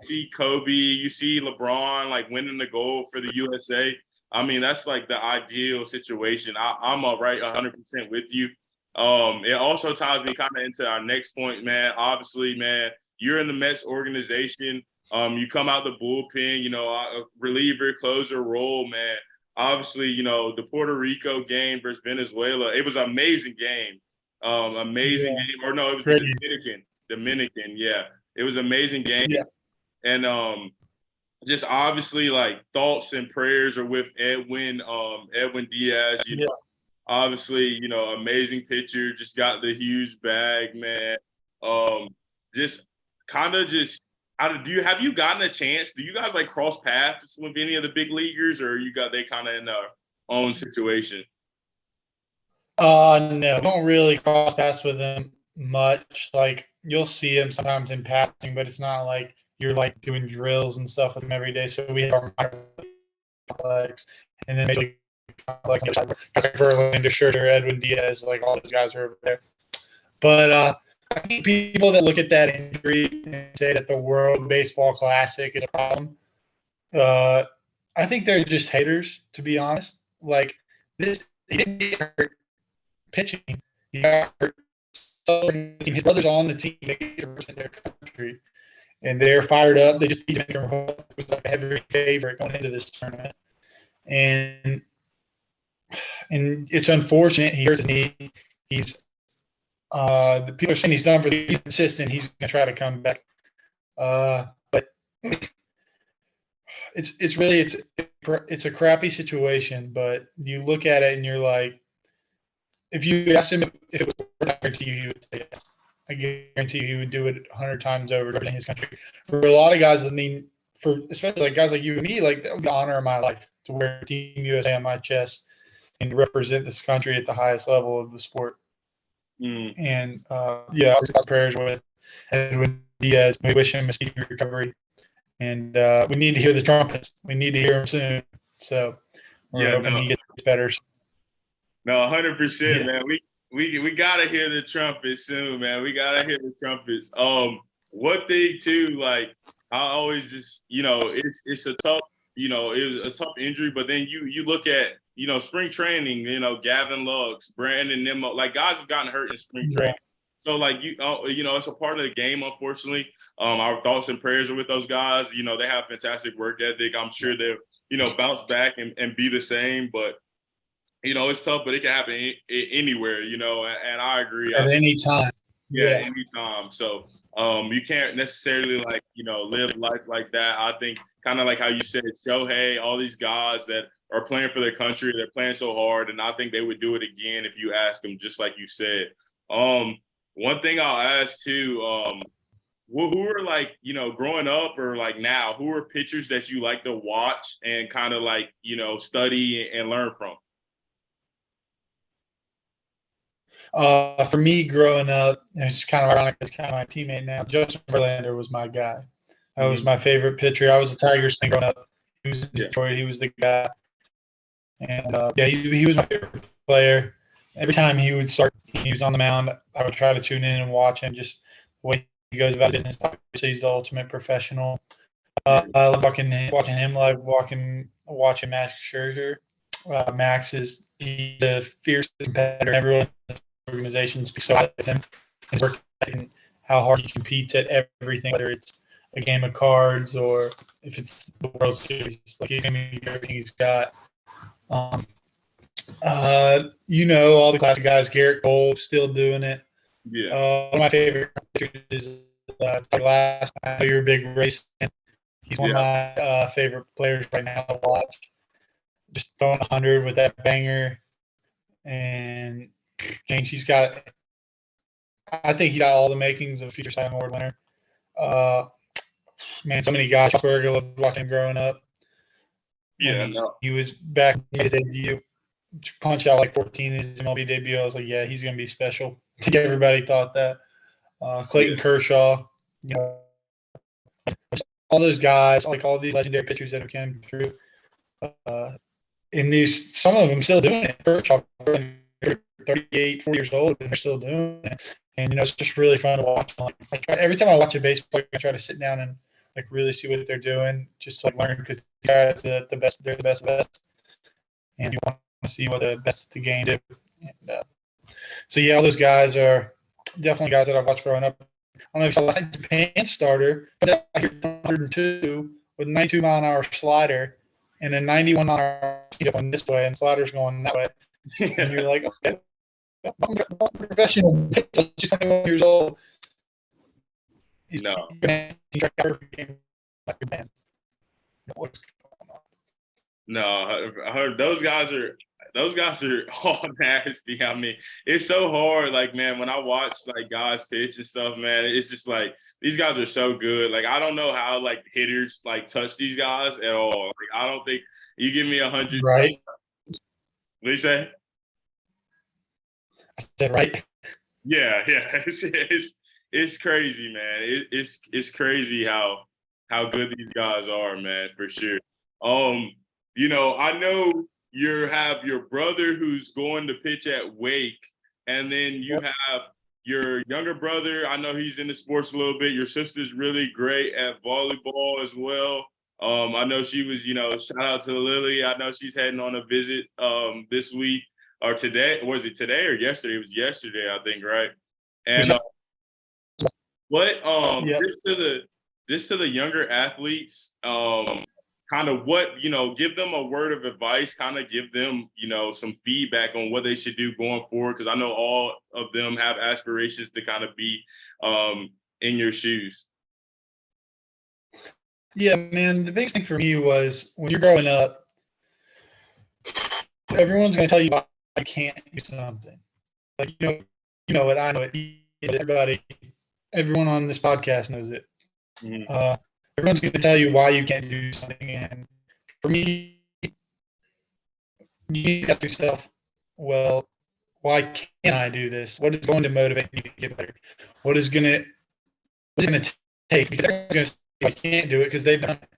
see Kobe, you see LeBron, like, winning the gold for the USA. I mean, that's like the ideal situation. I'm right 100% with you. It also ties me kind of into our next point, man. Obviously, man, you're in the Mets organization. You come out the bullpen, a reliever, closer role, man. Obviously, the Puerto Rico game versus Venezuela, it was an amazing game. Amazing game. Or no, it was the Dominican, yeah. It was an amazing game. Yeah. And just obviously, like, thoughts and prayers are with Edwin Diaz, Obviously, amazing pitcher, just got the huge bag, man. Just kind of just have you gotten a chance? Do you guys like cross paths with any of the big leaguers, or they kind of in their own situation? No, don't really cross paths with them much. Like, you'll see them sometimes in passing, but it's not like you're like doing drills and stuff with them every day. So we have our complex, and then maybe complex guys like Verlander, Scherzer, Edwin Diaz, like all those guys are over there. But I think people that look at that injury and say that the World Baseball Classic is a problem, I think they're just haters, to be honest. Like this, he didn't get hurt pitching. He got hurt. His brother's on the team. They represent their country, and they're fired up. They just beat him. It was like a heavy favorite going into this tournament, and it's unfortunate. He hurt his knee. He's the people are saying he's done for the consistent. He's gonna try to come back, but it's a crappy situation. But you look at it and you're like, if you asked him if it was, I guarantee you he would say yes. I guarantee you he would do it 100 times over representing his country. For a lot of guys, I mean, for especially like guys like you and me, like that would be the honor of my life to wear Team USA on my chest and represent this country at the highest level of the sport. And yeah, our prayers with Edwin Diaz. We wish him a speedy recovery, and we need to hear the trumpets. We need to hear him soon. So we're hoping he gets better. No, 100%, man. We gotta hear the trumpets soon, man. We gotta hear the trumpets. One thing too, like I always just, it's a tough, it was a tough injury, but then you look at, spring training, Gavin Lux, Brandon Nimmo, like guys have gotten hurt in spring training. So like it's a part of the game, unfortunately. Our thoughts and prayers are with those guys. They have fantastic work ethic. I'm sure they'll, bounce back and be the same, but it's tough, but it can happen anywhere, and I agree. At any time. Yeah, anytime. So you can't necessarily live life like that. I think kind of like how you said, Shohei, all these guys that are playing for their country, they're playing so hard, and I think they would do it again if you ask them, just like you said. One thing I'll ask too, who are growing up or like now, who are pitchers that you like to watch and kind of study and learn from? For me, growing up, it's kind of ironic. It's kind of my teammate now. Justin Verlander was my guy. That was my favorite pitcher. I was a Tigers fan growing up. He was in Detroit. He was the guy. And he was my favorite player. Every time he would start, he was on the mound, I would try to tune in and watch him. Just the way he goes about business. Obviously, he's the ultimate professional. I love watching him live. Watching Max Scherzer. He's a fierce competitor. Everyone in the organization speaks so highly of him. His work and how hard he competes at everything, whether it's a game of cards or if it's the World Series. Like he's gonna be everything he's got. All the classic guys. Garrett Cole still doing it. Yeah. One of my favorite is Last. I know you're a big race fan. He's one of my favorite players right now to watch. Just throwing 100 with that banger, and James, I think he got all the makings of a future Cy Young Award winner. Man, so many guys. I loved watching him growing up. He was back in his debut, punch out like 14 in his MLB debut. I was like, yeah, he's gonna be special. I think everybody thought that. Clayton Kershaw, all those guys, like all these legendary pitchers that have come through. Some of them still doing it. Kershaw, 38, 40 years old, and they're still doing it. And it's just really fun to watch. Every time I watch a baseball, I try to sit down and really see what they're doing, just to learn, because these guys are the best. They're the best of the best, and you want to see what the best of the game do. And, so yeah, all those guys are definitely guys that I've watched growing up. I don't know if you saw the Japan starter, but I hit 102 with 92-mile-an-hour slider and a 91-mile-an-hour speed going this way, and sliders going that way. And you're like, okay, I'm professional. He's 21 years old. He's no. No, I heard those guys are all nasty. I mean, it's so hard. Like, man, when I watch guys pitch and stuff, man, it's just like these guys are so good. Like, I don't know how hitters touch these guys at all. Like, I don't think you give me 100. Right. What do you say? I said right. Yeah. It's crazy, man. It's crazy how good these guys are, man, for sure. I know you have your brother who's going to pitch at Wake, and then you have your younger brother. I know he's into sports a little bit. Your sister's really great at volleyball as well. I know she was, shout out to Lily. I know she's heading on a visit this week or today. Was it today or yesterday? It was yesterday, I think, right? And what Yep. just to the younger athletes, kind of what, give them a word of advice, kind of give them, some feedback on what they should do going forward, because I know all of them have aspirations to kind of be in your shoes. Yeah, man. The biggest thing for me was when you're growing up, everyone's going to tell you why you can't do something. Like you know it. I know it. Everybody, everyone on this podcast knows it. Mm-hmm. Everyone's going to tell you why you can't do something, and for me, you need to ask yourself, well, why can't I do this? What is going to motivate me to get better? What is going to take? Because everyone's going to say I can't do it because they've done it.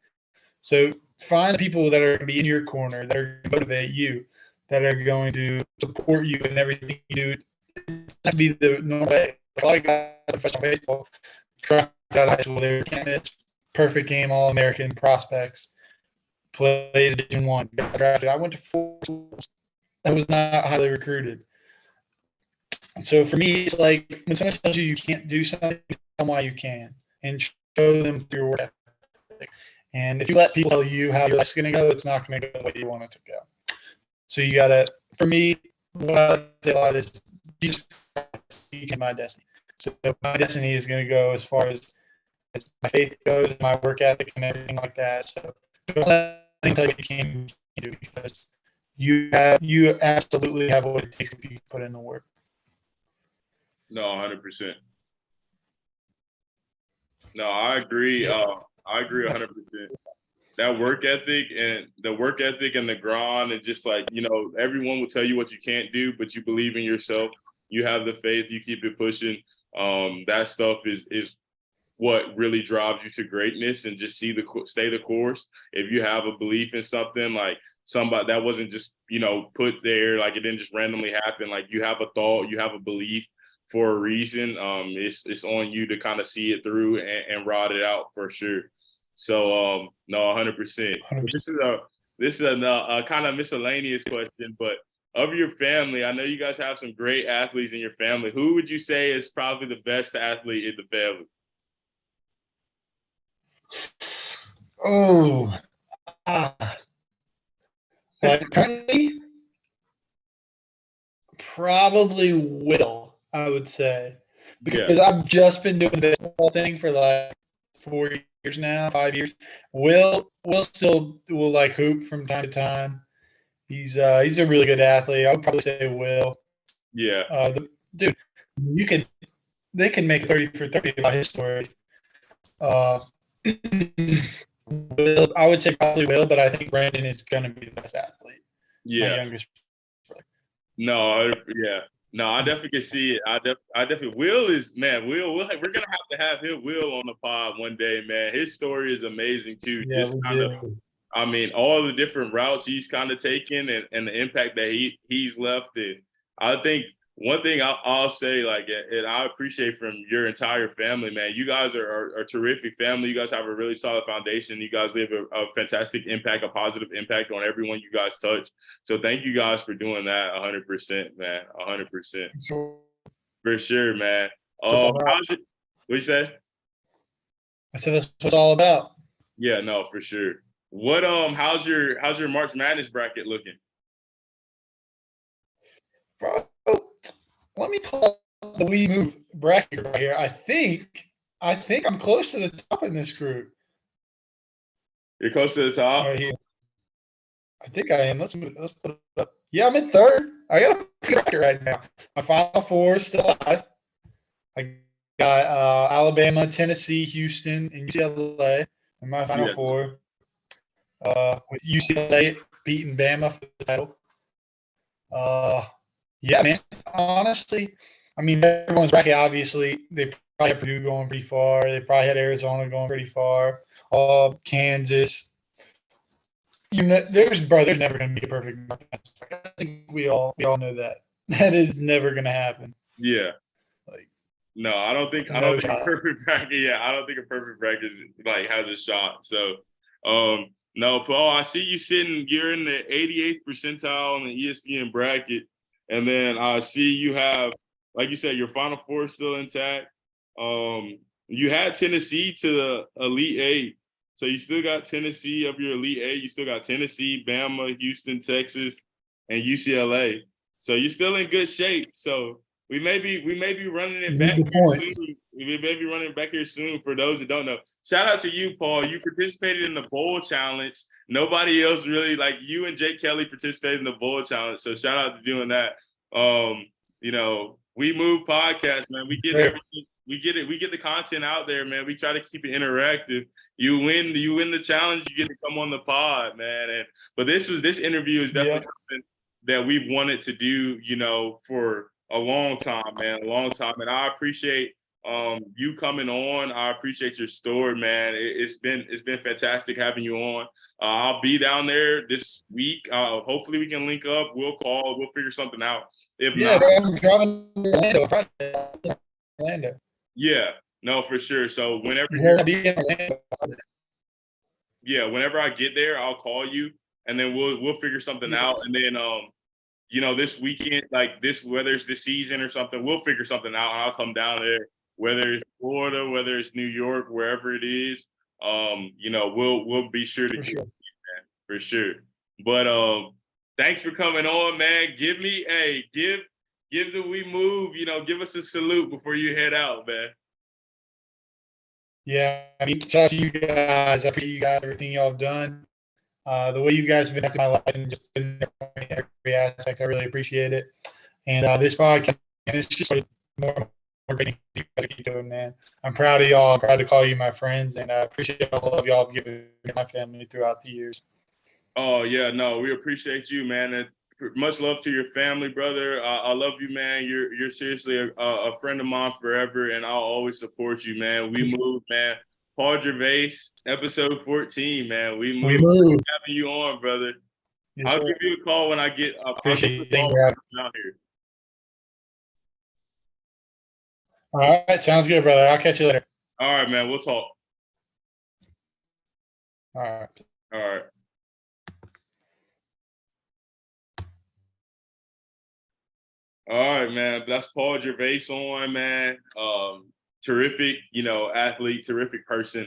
So find the people that are going to be in your corner, that are going to motivate you, that are going to support you in everything you do. It doesn't have to be the normal way. Like a lot of guys in professional baseball dropped out of high school. They were candidates, perfect game, All-American prospects, played Division I, got drafted. I went to 4 schools. I was not highly recruited. So for me, it's like when someone tells you you can't do something, tell them why you can, and show them through your work ethic. And if you let people tell you how your life's going to go, it's not going to go the way you want it to go. So you got to, for me, what I like to say a lot is, Jesus Christ, you can my destiny. So my destiny is going to go as far as my faith goes, my work ethic, and everything like that. So don't let anyone tell you what you can do, because you absolutely have what it takes if you put in the work. No, 100%. No, I agree. I agree 100%. That work ethic and the grind, and just like, everyone will tell you what you can't do, but you believe in yourself. You have the faith. You keep it pushing. That stuff is what really drives you to greatness, and just stay the course. If you have a belief in something, like somebody that wasn't just, put there, like it didn't just randomly happen. Like you have a thought, you have a belief for a reason. It's on you to kind of see it through and ride it out for sure. So no, 100%. This is a kind of miscellaneous question, but of your family, I know you guys have some great athletes in your family. Who would you say is probably the best athlete in the family? Oh, like currently, probably Will, I would say, because I've just been doing the baseball thing for like 4 years now, 5 years. Will still will like hoop from time to time. He's a really good athlete. I would probably say Will. Yeah. Dude, they can make 30 for 30 by his story. Will, I would say probably Will, but I think Brandon is going to be the best athlete. Yeah. My youngest. No, yeah. No, I definitely can see it. I definitely Will is, man, Will we're gonna have him Will on the pod one day, man. His story is amazing too. Yeah, Just kind of, I mean, all the different routes he's kind of taken, and the impact that he's left. And I think one thing I'll say, like, and I appreciate from your entire family, man. You guys are a terrific family. You guys have a really solid foundation. You guys leave a fantastic impact, a positive impact on everyone you guys touch. So thank you guys for doing that 100%, man. 100%. For sure, man. What you say? I said that's what it's all about. Yeah, no, for sure. What how's your March Madness bracket looking? Bro, let me pull up the We Move bracket right here. I think I'm close to the top in this group. You're close to the top? Right here. I think I am. Let's put it up. Yeah, I'm in third. I got a bracket right now. My final four is still alive. I got Alabama, Tennessee, Houston, and UCLA in my final four. With UCLA beating Bama for the title. Yeah, man. Honestly, I mean, everyone's bracket, obviously, they probably had Purdue going pretty far. They probably had Arizona going pretty far. Kansas. There's never going to be a perfect bracket. I think we all know that. That is never going to happen. Yeah. Like, no, I don't think a perfect bracket. Yeah, I don't think a perfect bracket is, like, has a shot. So No, Paul, I see you sitting. You're in the 88th percentile on the ESPN bracket, and then I see you have, like you said, your Final Four still intact. You had Tennessee to the Elite Eight, so you still got Tennessee of your Elite Eight. You still got Tennessee, Bama, Houston, Texas, and UCLA. So you're still in good shape. So we may be running it back here soon. We may be running back here soon for those that don't know. Shout out to you, Paul. You participated in the bowl challenge. Nobody else really, like you and Jake Kelly, participated in the bowl challenge. So shout out to doing that. You know, we move podcast, man. We get everything. We get it. We get the content out there, man. We try to keep it interactive. You win the challenge. You get to come on the pod, man. But this interview is definitely something that we've wanted to do, you know, for a long time, man, a long time. And I appreciate you coming on. I appreciate your story, man. It's been fantastic having you on. I'll be down there this week. Hopefully we can link up. We'll call. We'll figure something out. If not, I'm driving to Orlando. Yeah, no, for sure. So whenever whenever I get there, I'll call you, and then we'll figure something out. And then you know, this weekend, like this, whether it's the season or something, we'll figure something out. And I'll come down there, whether it's Florida, whether it's New York, wherever it is. You know, we'll be sure to get you, man, for sure. But thanks for coming on, man. Give the We Move, you know, give us a salute before you head out, man. Yeah, I mean, shout out to you guys. I appreciate you guys, everything y'all have done. The way you guys have been affecting my life and just been there for me in every aspect, I really appreciate it. And this podcast, and it's just more great things you guys keep doing, man. I'm proud of y'all. I'm proud to call you my friends, and I appreciate all of y'all have given my family throughout the years. Oh, yeah, no, we appreciate you, man. And much love to your family, brother. I love you, man. You're seriously a friend of mine forever, and I'll always support you, man. We move, man. Paul Gervase, episode 14, man. We move. Having you on, brother. Yes, I'll give you a call when I get up. Appreciate you out here. All right, sounds good, brother. I'll catch you later. All right, man. We'll talk. All right. All right. All right, man. That's Paul Gervase on, man. Terrific, you know, athlete, terrific person.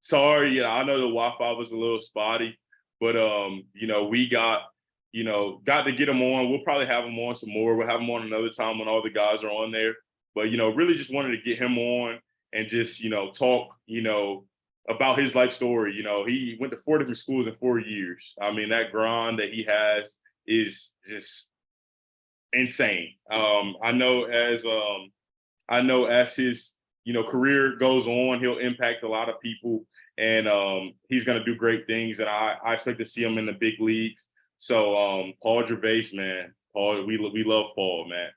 Sorry, I know the Wi-Fi was a little spotty, but you know, we got to get him on. We'll probably have him on some more. We'll have him on another time when all the guys are on there. But you know, really just wanted to get him on and just, you know, talk, you know, about his life story. You know, he went to 4 different schools in 4 years. I mean, that grind that he has is just insane. I know as his, you know, career goes on, he'll impact a lot of people, and he's going to do great things. And I expect to see him in the big leagues. So Paul Gervase, man, Paul, we love Paul, man.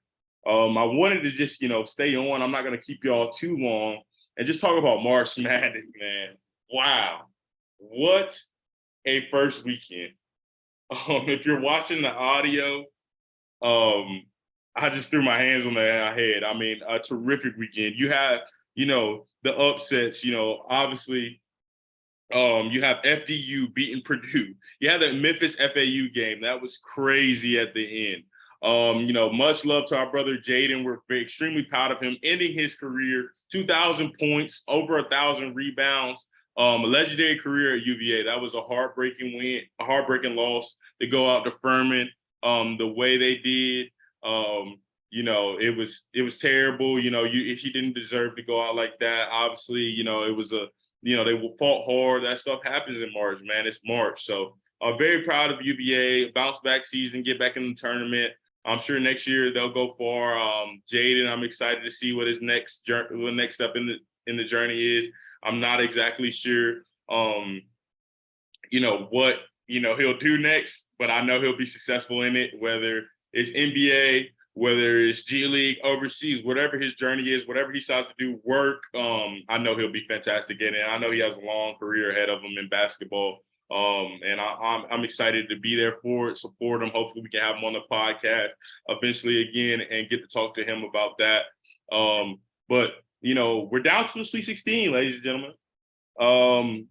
I wanted to just, you know, stay on. I'm not going to keep y'all too long and just talk about March Madness, man. Wow, what a first weekend. If you're watching the audio, I just threw my hands on my head. I mean, a terrific weekend. You have, you know, the upsets, you know, obviously, you have FDU beating Purdue. You have that Memphis FAU game. That was crazy at the end. You know, much love to our brother Jaden. We're extremely proud of him ending his career, 2,000 points, over 1,000 rebounds. A legendary career at UVA. That was a heartbreaking win, a heartbreaking loss to go out to Furman the way they did. You know, it was terrible. You know, if you didn't deserve to go out like that, obviously, you know, it was they fought hard. That stuff happens in March, man. It's March. So I'm very proud of UVA, bounce back season, get back in the tournament. I'm sure next year they'll go far. Jaden, I'm excited to see what his next step in the journey is. I'm not exactly sure, you know, what, you know, he'll do next, but I know he'll be successful in it, whether it's NBA, whether it's G League, overseas, whatever his journey is, whatever he decides to do, work, I know he'll be fantastic in it. I know he has a long career ahead of him in basketball. And I'm excited to be there for it, support him. Hopefully we can have him on the podcast eventually again and get to talk to him about that. But, you know, we're down to the Sweet 16, ladies and gentlemen.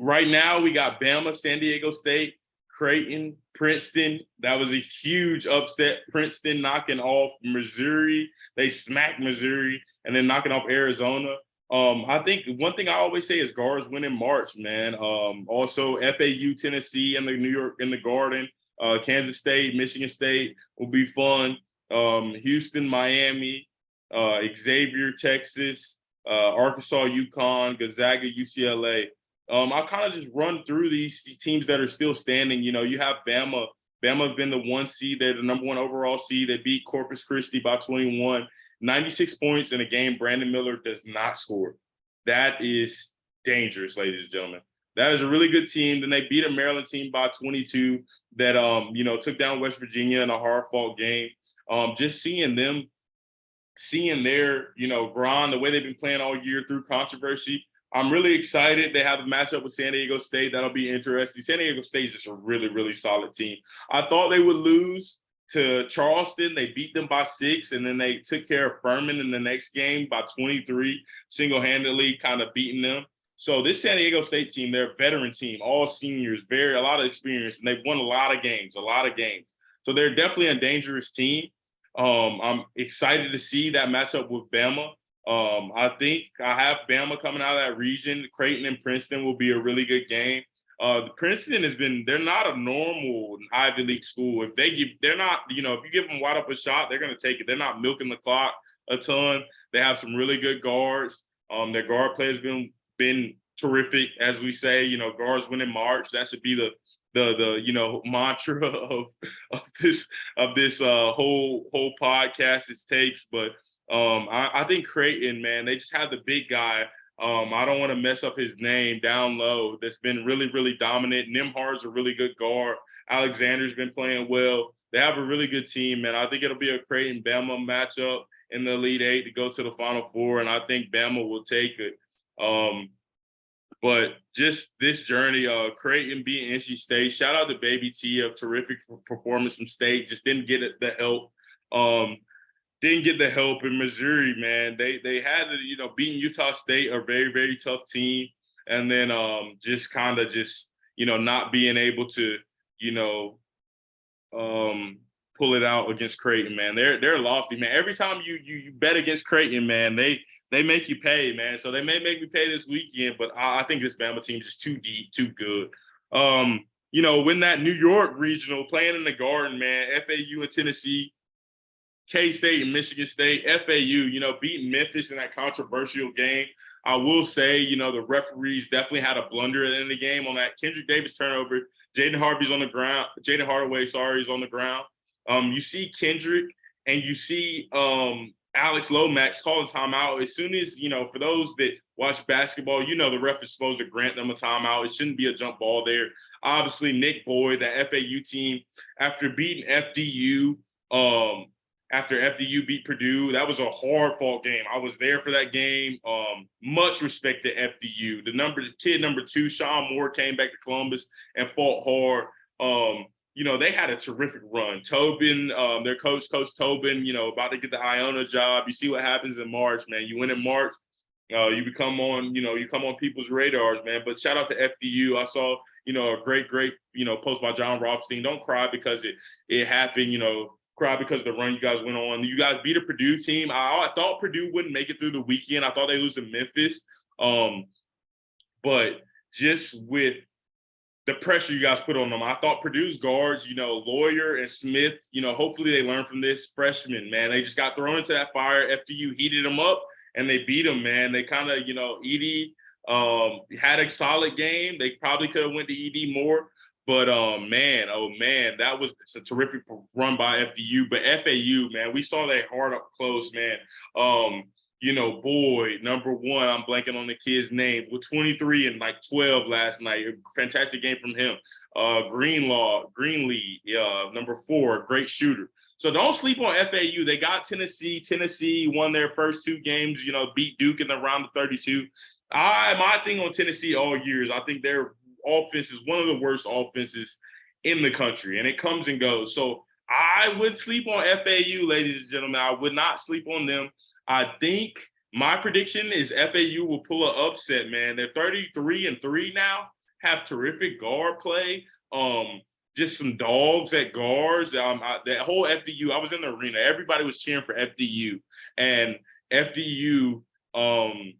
Right now, we got Bama, San Diego State, Creighton, Princeton. That was a huge upset. Princeton knocking off Missouri. They smacked Missouri and then knocking off Arizona. I think one thing I always say is guards win in March, man. Also, FAU, Tennessee, and the New York in the Garden. Kansas State, Michigan State will be fun. Houston, Miami, Xavier, Texas, Arkansas, UConn, Gonzaga, UCLA. I'll kind of just run through these teams that are still standing. You know, you have Bama. Bama's been the 1 seed. They're the number 1 overall seed. They beat Corpus Christi by 21, 96 points in a game Brandon Miller does not score. That is dangerous, ladies and gentlemen. That is a really good team. Then they beat a Maryland team by 22 that, took down West Virginia in a hard-fought game. Just seeing them, seeing their, grind, the way they've been playing all year through controversy, I'm really excited. They have a matchup with San Diego State. That'll be interesting. San Diego State is just a really, really solid team. I thought they would lose to Charleston. They beat them by 6, and then they took care of Furman in the next game by 23, single-handedly kind of beating them. So this San Diego State team, they're a veteran team, all seniors, a lot of experience, and they've won a lot of games. So they're definitely a dangerous team. I'm excited to see that matchup with Bama. I think I have Bama coming out of that region. Creighton and Princeton will be a really good game. Princeton they're not a normal Ivy League school. If you give them wide open shot, they're going to take it. They're not milking the clock a ton. They have some really good guards. Their guard play has been terrific, as we say, guards win in March. That should be the mantra of this whole podcast is takes. But I think Creighton, man, they just have the big guy. I don't want to mess up his name down low. That's been really, really dominant. Nimhard's a really good guard. Alexander's been playing well. They have a really good team, man. I think it'll be a Creighton-Bama matchup in the Elite Eight to go to the Final Four, and I think Bama will take it. But just this journey, Creighton beating NC State. Shout out to Baby T, a terrific performance from State. Just didn't get the help. Didn't get the help in Missouri, man. They had to, beating Utah State, a very, very tough team. And then not being able to, pull it out against Creighton, man. They're lofty, man. Every time you bet against Creighton, man, they make you pay, man. So they may make me pay this weekend, but I think this Bama team is just too deep, too good. When that New York regional playing in the Garden, man, FAU and Tennessee, K-State and Michigan State, FAU, beating Memphis in that controversial game. I will say, the referees definitely had a blunder at the end of the game on that Kendrick Davis turnover. Jaden Hardaway is on the ground. You see Kendrick and you see Alex Lomax calling timeout. As soon as, for those that watch basketball, the ref is supposed to grant them a timeout. It shouldn't be a jump ball there. Obviously, Nick Boyd, that FAU team, after beating FDU, after FDU beat Purdue, that was a hard-fought game. I was there for that game. Much respect to FDU. Kid number 2, Sean Moore, came back to Columbus and fought hard. They had a terrific run. Tobin, their coach Tobin, about to get the Iona job. You see what happens in March, man. You win in March, you come on people's radars, man. But shout out to FDU. I saw, a great, post by John Rothstein. Don't cry because it happened, cry because of the run you guys went on. You guys beat a Purdue team. I thought Purdue wouldn't make it through the weekend. I thought they lose to Memphis. But just with the pressure you guys put on them, I thought Purdue's guards, Lawyer and Smith, hopefully they learn from this. Freshmen, man, they just got thrown into that fire. FDU heated them up and they beat them, man. They kind of, Edey had a solid game. They probably could have went to Edey more. But, that was a terrific run by FDU. But FAU, man, we saw that hard up close, man. Boyd, number 1, I'm blanking on the kid's name, with 23 and 12 last night. A fantastic game from him. Greenlee, number 4, great shooter. So don't sleep on FAU. They got Tennessee. Tennessee won their first 2 games, beat Duke in the round of 32. My thing on Tennessee all year is I think their offense is one of the worst offenses in the country, and it comes and goes. So I would sleep on FAU, ladies and gentlemen. I would not sleep on them. I think my prediction is FAU will pull an upset, man. They're 33-3 now. have terrific guard play. Just some dogs at guards. That whole FDU, I was in the arena. Everybody was cheering for FDU, and FDU, FAU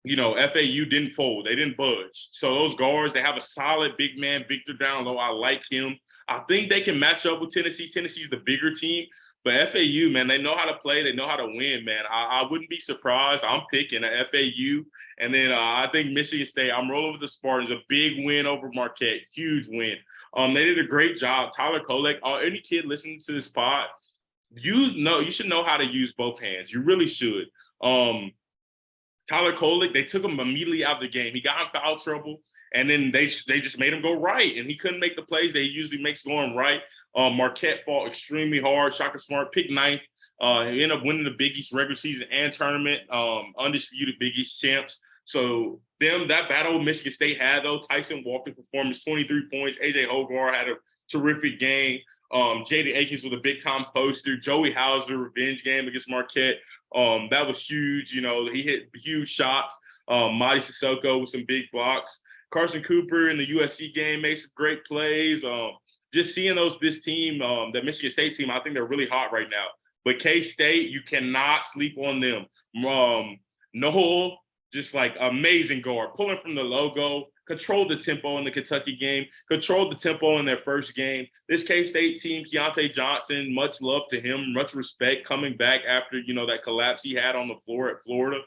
didn't fold. They didn't budge. So those guards, they have a solid big man, Victor down low. I like him. I think they can match up with Tennessee. Tennessee's the bigger team. But FAU, man, they know how to play. They know how to win, man. I wouldn't be surprised. I'm picking a FAU. And then I think Michigan State, I'm rolling with the Spartans. A big win over Marquette. Huge win. They did a great job. Tyler Kolek, any kid listening to this pod, you should know how to use both hands. You really should. Tyler Kolek, they took him immediately out of the game. He got in foul trouble. And then they just made him go right, and he couldn't make the plays that he usually makes going right. Marquette fought extremely hard. Shaka Smart picked ninth. He ended up winning the Big East regular season and tournament, undisputed Big East champs. So that battle Michigan State had, though, Tyson Walker's performance, 23 points. AJ Hogar had a terrific game. Jaden Akins with a big-time poster. Joey Hauser, revenge game against Marquette. That was huge. He hit huge shots. Madi Sissoko with some big blocks. Carson Cooper in the USC game made some great plays. Just seeing this team, the Michigan State team, I think they're really hot right now. But K-State, you cannot sleep on them. Noel, just like amazing guard, pulling from the logo, controlled the tempo in the Kentucky game, controlled the tempo in their first game. This K-State team, Keontae Johnson, much love to him, much respect coming back after, that collapse he had on the floor at Florida.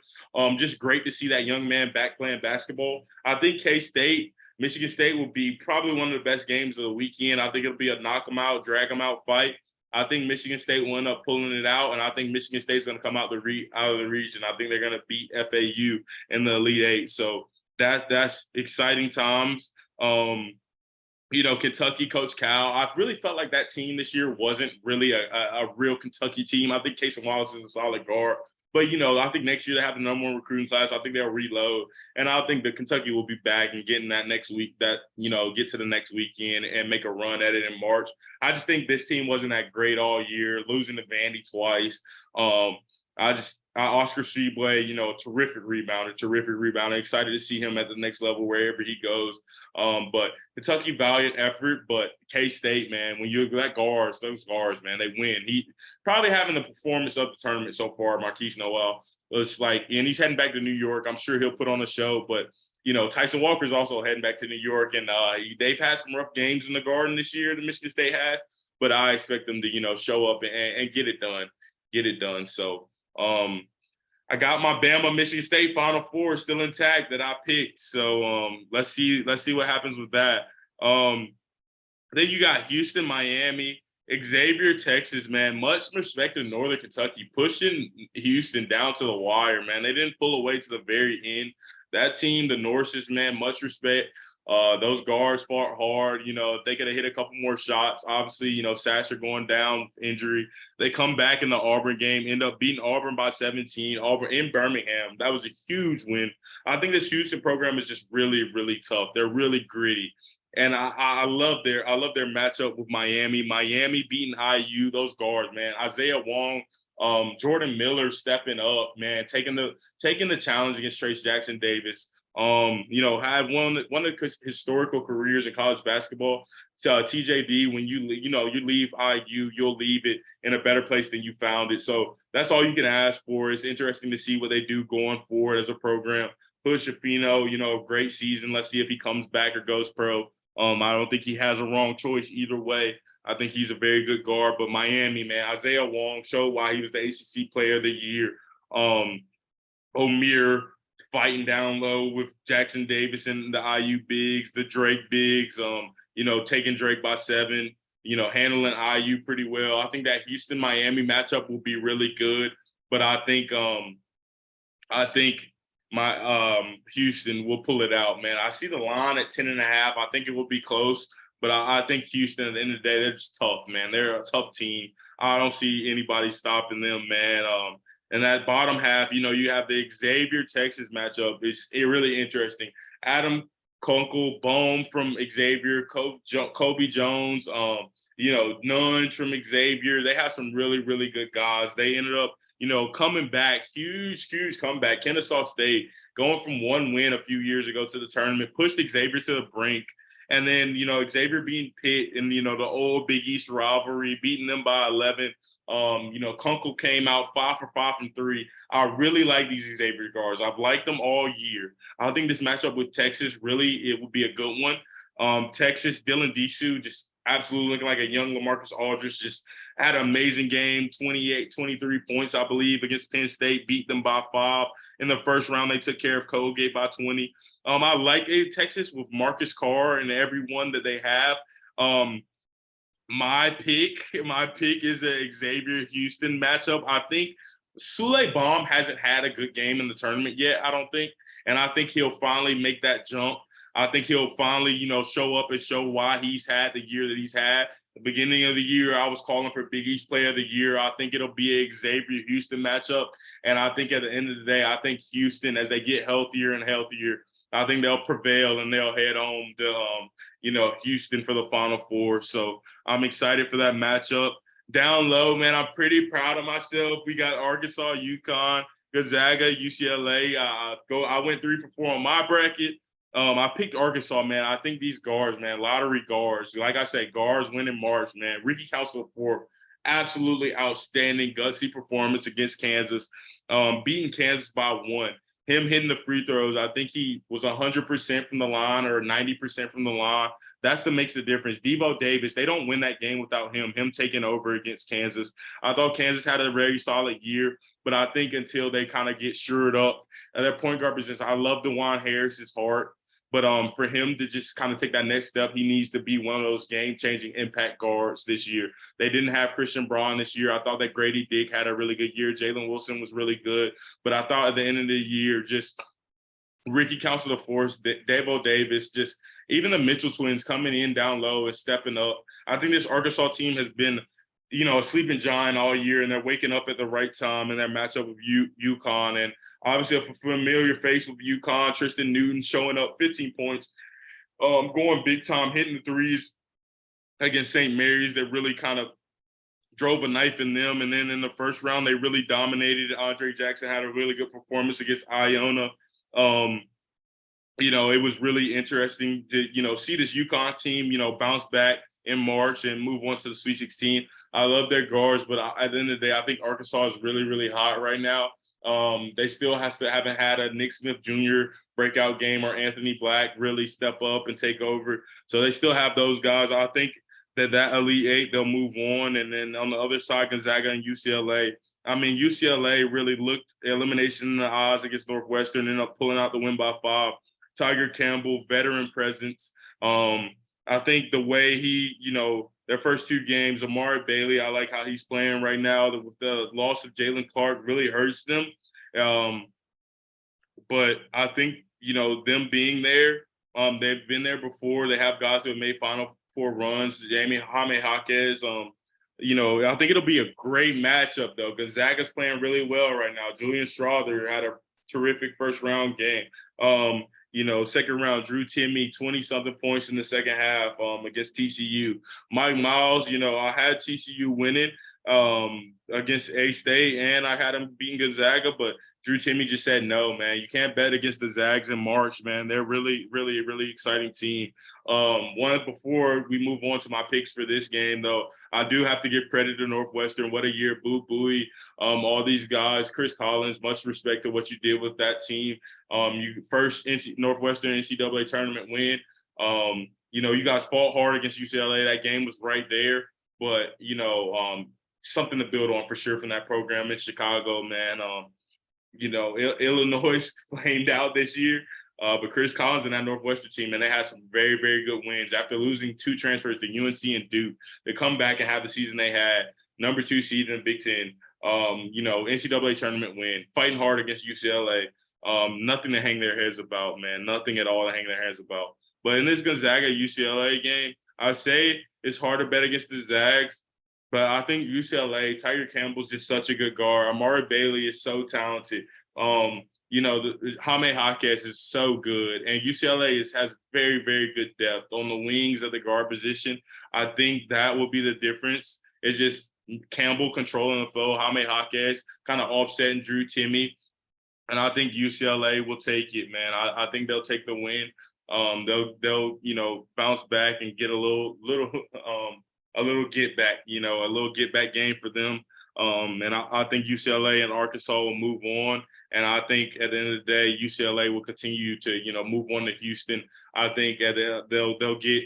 Just great to see that young man back playing basketball. I think K-State, Michigan State will be probably one of the best games of the weekend. I think it'll be a knock 'em out, drag 'em out fight. I think Michigan State will end up pulling it out, and I think Michigan State's going to come out of the region. I think they're going to beat FAU in the Elite Eight. So that's exciting times. Kentucky, Coach Cal, I really felt like that team this year wasn't really a real Kentucky team. I think Casey Wallace is a solid guard. But, I think next year they have the number one recruiting class. I think they'll reload. And I think that Kentucky will be back and getting that next week, get to the next weekend and make a run at it in March. I just think this team wasn't that great all year, losing to Vandy twice. Oscar Tshiebwe, terrific rebounder. Excited to see him at the next level wherever he goes. But Kentucky, valiant effort. But K-State, man, when you got those guards, man, they win. He probably having the performance of the tournament so far, Marquise Noel. It's like, and he's heading back to New York. I'm sure he'll put on a show. But Tyson Walker's also heading back to New York, and they've had some rough games in the Garden this year. The Michigan State has, but I expect them to show up and get it done. So. I got my Bama Michigan State Final Four still intact that I picked. So let's see what happens with that. Then you got Houston, Miami, Xavier, Texas, man. Much respect to Northern Kentucky, pushing Houston down to the wire, man. They didn't pull away to the very end. That team, the Norses, man, much respect. Those guards fought hard. If they could have hit a couple more shots, obviously, Sasser going down, injury. They come back in the Auburn game, end up beating Auburn by 17, Auburn in Birmingham. That was a huge win. I think this Houston program is just really, really tough. They're really gritty. And I love their matchup with Miami. Miami beating IU, those guards, man. Isaiah Wong, Jordan Miller stepping up, man, taking the challenge against Trace Jackson Davis. Had one of the historical careers in college basketball. So TJD, when you leave IU, you'll leave it in a better place than you found it. So that's all you can ask for. It's interesting to see what they do going forward as a program. Push Shafino, great season. Let's see if he comes back or goes pro. I don't think he has a wrong choice either way. I think he's a very good guard. But Miami, man, Isaiah Wong showed why he was the ACC Player of the Year. Omir fighting down low with Jackson Davis and the IU bigs, the Drake bigs, taking Drake by 7, handling IU pretty well. I think that Houston-Miami matchup will be really good, but I think my Houston will pull it out, man. I see the line at 10.5. I think it will be close, but I think Houston, at the end of the day, they're just tough, man. They're a tough team. I don't see anybody stopping them, man. And that bottom half, you have the Xavier Texas matchup. It's really interesting. Adam Kunkel, Bohm from Xavier, Kobe Jones, Nunge from Xavier. They have some really, really good guys. They ended up, coming back, huge comeback. Kennesaw State going from one win a few years ago to the tournament, pushed Xavier to the brink. And then, Xavier beating Pitt and, the old Big East rivalry, beating them by 11. Kunkel came out 5 for 5 from 3. I really like these Xavier guards. I've liked them all year. I think this matchup with Texas, really, it would be a good one. Texas, Dylan Disu, just absolutely looking like a young LaMarcus Aldridge, just had an amazing game, 28, 23 points, I believe, against Penn State, beat them by 5. In the first round, they took care of Colgate by 20. I like Texas with Marcus Carr and everyone that they have. My pick is a Xavier Houston matchup. I think Sule Baum hasn't had a good game in the tournament yet, I don't think. And I think he'll finally make that jump. I think he'll finally, show up and show why he's had the year that he's had. The beginning of the year, I was calling for Big East Player of the Year. I think it'll be a Xavier Houston matchup. And I think at the end of the day, I think Houston, as they get healthier and healthier, I think they'll prevail and they'll head home to, Houston for the Final Four. So I'm excited for that matchup. Down low, man, I'm pretty proud of myself. We got Arkansas, UConn, Gonzaga, UCLA. I went 3 for 4 on my bracket. I picked Arkansas, man. I think these guards, man, lottery guards. Like I said, guards win in March, man. Ricky Council for absolutely outstanding, gutsy performance against Kansas, beating Kansas by 1. Him hitting the free throws, I think he was 100% from the line or 90% from the line. That's what makes the difference. Devo Davis, they don't win that game without him taking over against Kansas. I thought Kansas had a very solid year, but I think until they kind of get shored up at their point guard position, I love DeJuan Harris's heart. But for him to just kind of take that next step, he needs to be one of those game-changing impact guards this year. They didn't have Christian Braun this year. I thought that Grady Dick had a really good year. Jalen Wilson was really good. But I thought at the end of the year, just Ricky Council of Force, Devo Davis, just even the Mitchell twins coming in down low and stepping up. I think this Arkansas team has been, a sleeping giant all year, and they're waking up at the right time in their matchup with UConn. And obviously a familiar face with UConn, Tristan Newton showing up 15 points, going big time, hitting the threes against St. Mary's that really kind of drove a knife in them. And then in the first round, they really dominated. Andre Jackson had a really good performance against Iona. It was really interesting to, see this UConn team, bounce back in March and move on to the Sweet 16. I love their guards, but at the end of the day, I think Arkansas is really, really hot right now. They still haven't had a Nick Smith Jr. breakout game or Anthony Black really step up and take over. So they still have those guys. I think that Elite Eight, they'll move on. And then on the other side, Gonzaga and UCLA. I mean, UCLA really looked elimination in the odds against Northwestern, ended up pulling out the win by 5. Tiger Campbell, veteran presence. I think the way he, their first 2 games, Amari Bailey, I like how he's playing right now. The loss of Jalen Clark really hurts them. But I think, them being there, they've been there before. They have guys who have made Final Four runs. Jaime Jaquez, I think it'll be a great matchup, though. Gonzaga's playing really well right now. Julian Strother had a terrific first-round game. Second round, Drew Timme, 20-something points in the second half against TCU. Mike Miles, I had TCU winning against A-State, and I had him beating Gonzaga, but Drew Timme just said, no, man, you can't bet against the Zags in March, man. They're really, really, really exciting team. Before we move on to my picks for this game, though, I do have to give credit to Northwestern. What a year, Boo Buie, all these guys, Chris Collins, much respect to what you did with that team. You first Northwestern NCAA tournament win. You guys fought hard against UCLA. That game was right there, but, something to build on for sure from that program in Chicago, man. Illinois flamed out this year, but Chris Collins and that Northwestern team, and they had some very, very good wins. After losing 2 transfers to UNC and Duke, they come back and have the season they had, number 2 seed in the Big Ten, NCAA tournament win, fighting hard against UCLA. Nothing to hang their heads about, man. Nothing at all to hang their heads about. But in this Gonzaga-UCLA game, I say it's hard to bet against the Zags. But I think UCLA, Tiger Campbell's just such a good guard. Amari Bailey is so talented. Jaime Jaquez is so good. And UCLA has very, very good depth on the wings of the guard position. I think that will be the difference. It's just Campbell controlling the flow, Jaime Jaquez kind of offsetting Drew Timme. and I think UCLA will take it, man. I think they'll take the win. They'll bounce back and get a little a little get back, a little get back game for them. And I think UCLA and Arkansas will move on. And I think at the end of the day, UCLA will continue to move on to Houston. I think they'll get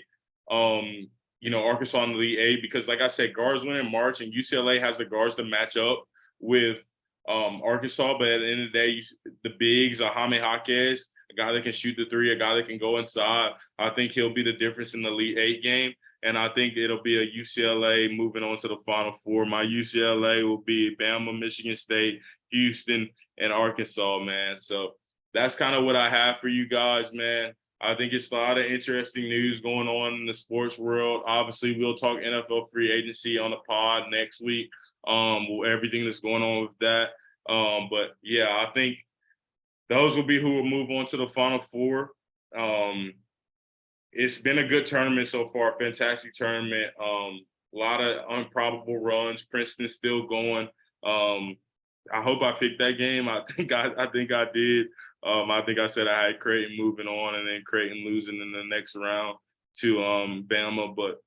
Arkansas in the Elite Eight because, like I said, guards win in March, and UCLA has the guards to match up with Arkansas. But at the end of the day, the bigs are Jaime Jaquez, a guy that can shoot the three, a guy that can go inside. I think he'll be the difference in the Elite Eight game. And I think it'll be a UCLA moving on to the Final Four. My UCLA will be Bama, Michigan State, Houston, and Arkansas, man. So that's kind of what I have for you guys, man. I think it's a lot of interesting news going on in the sports world. Obviously, we'll talk NFL free agency on the pod next week. Everything that's going on with that. But yeah, I think those will be who will move on to the Final Four. It's been a good tournament so far, fantastic tournament. A lot of improbable runs. Princeton's still going. I hope I picked that game. I think I did. I think I said I had Creighton moving on and then Creighton losing in the next round to Bama. But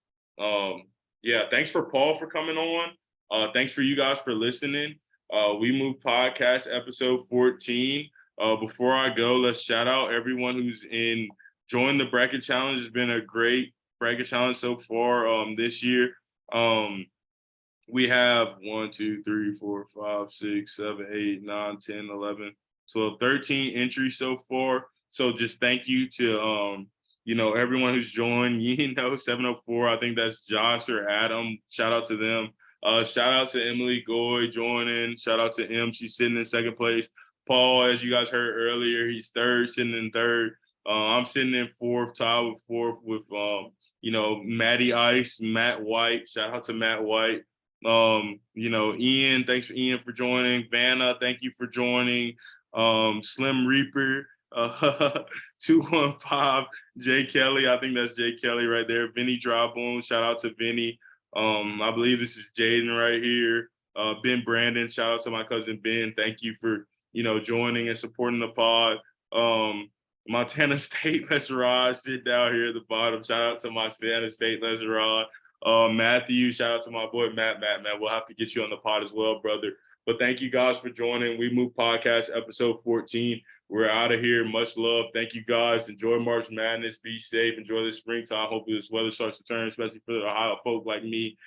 yeah, thanks for Paul for coming on. Thanks for you guys for listening. We Move Podcast episode 14. Before I go, let's shout out everyone who's joined the bracket challenge. It's been a great bracket challenge so far this year. We have 1, 2, 3, 4, 5, 6, 7, 8, 9, 10, 11, 12, 13 entries so far. So just thank you to everyone who's joined. 704. I think that's Josh or Adam. Shout out to them. Shout out to Emily Goy joining. Shout out to M. She's sitting in second place. Paul, as you guys heard earlier, he's sitting in third. I'm sitting in fourth, tied with fourth with Matty Ice, Matt White. Shout out to Matt White. Ian, thanks for Ian for joining. Vanna, thank you for joining. Slim Reaper, 215, Jay Kelly. I think that's Jay Kelly right there. Vinny Drybones, shout out to Vinny. I believe this is Jaden right here. Ben Brandon, shout out to my cousin Ben. Thank you for joining and supporting the pod. Montana State, let's ride. Sit down here at the bottom. Shout out to Montana State, let's ride. Matthew, shout out to my boy Matt. Man, we'll have to get you on the pod as well, brother. But thank you guys for joining. We Move Podcast episode 14. We're out of here. Much love. Thank you guys. Enjoy March Madness. Be safe. Enjoy this springtime. Hopefully this weather starts to turn, especially for the Ohio folk like me.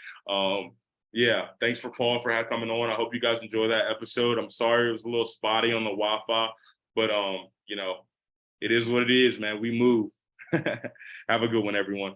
Yeah, thanks for Paul for coming on. I hope you guys enjoy that episode. I'm sorry it was a little spotty on the Wi-Fi, but it is what it is, man. We move. Have a good one, everyone.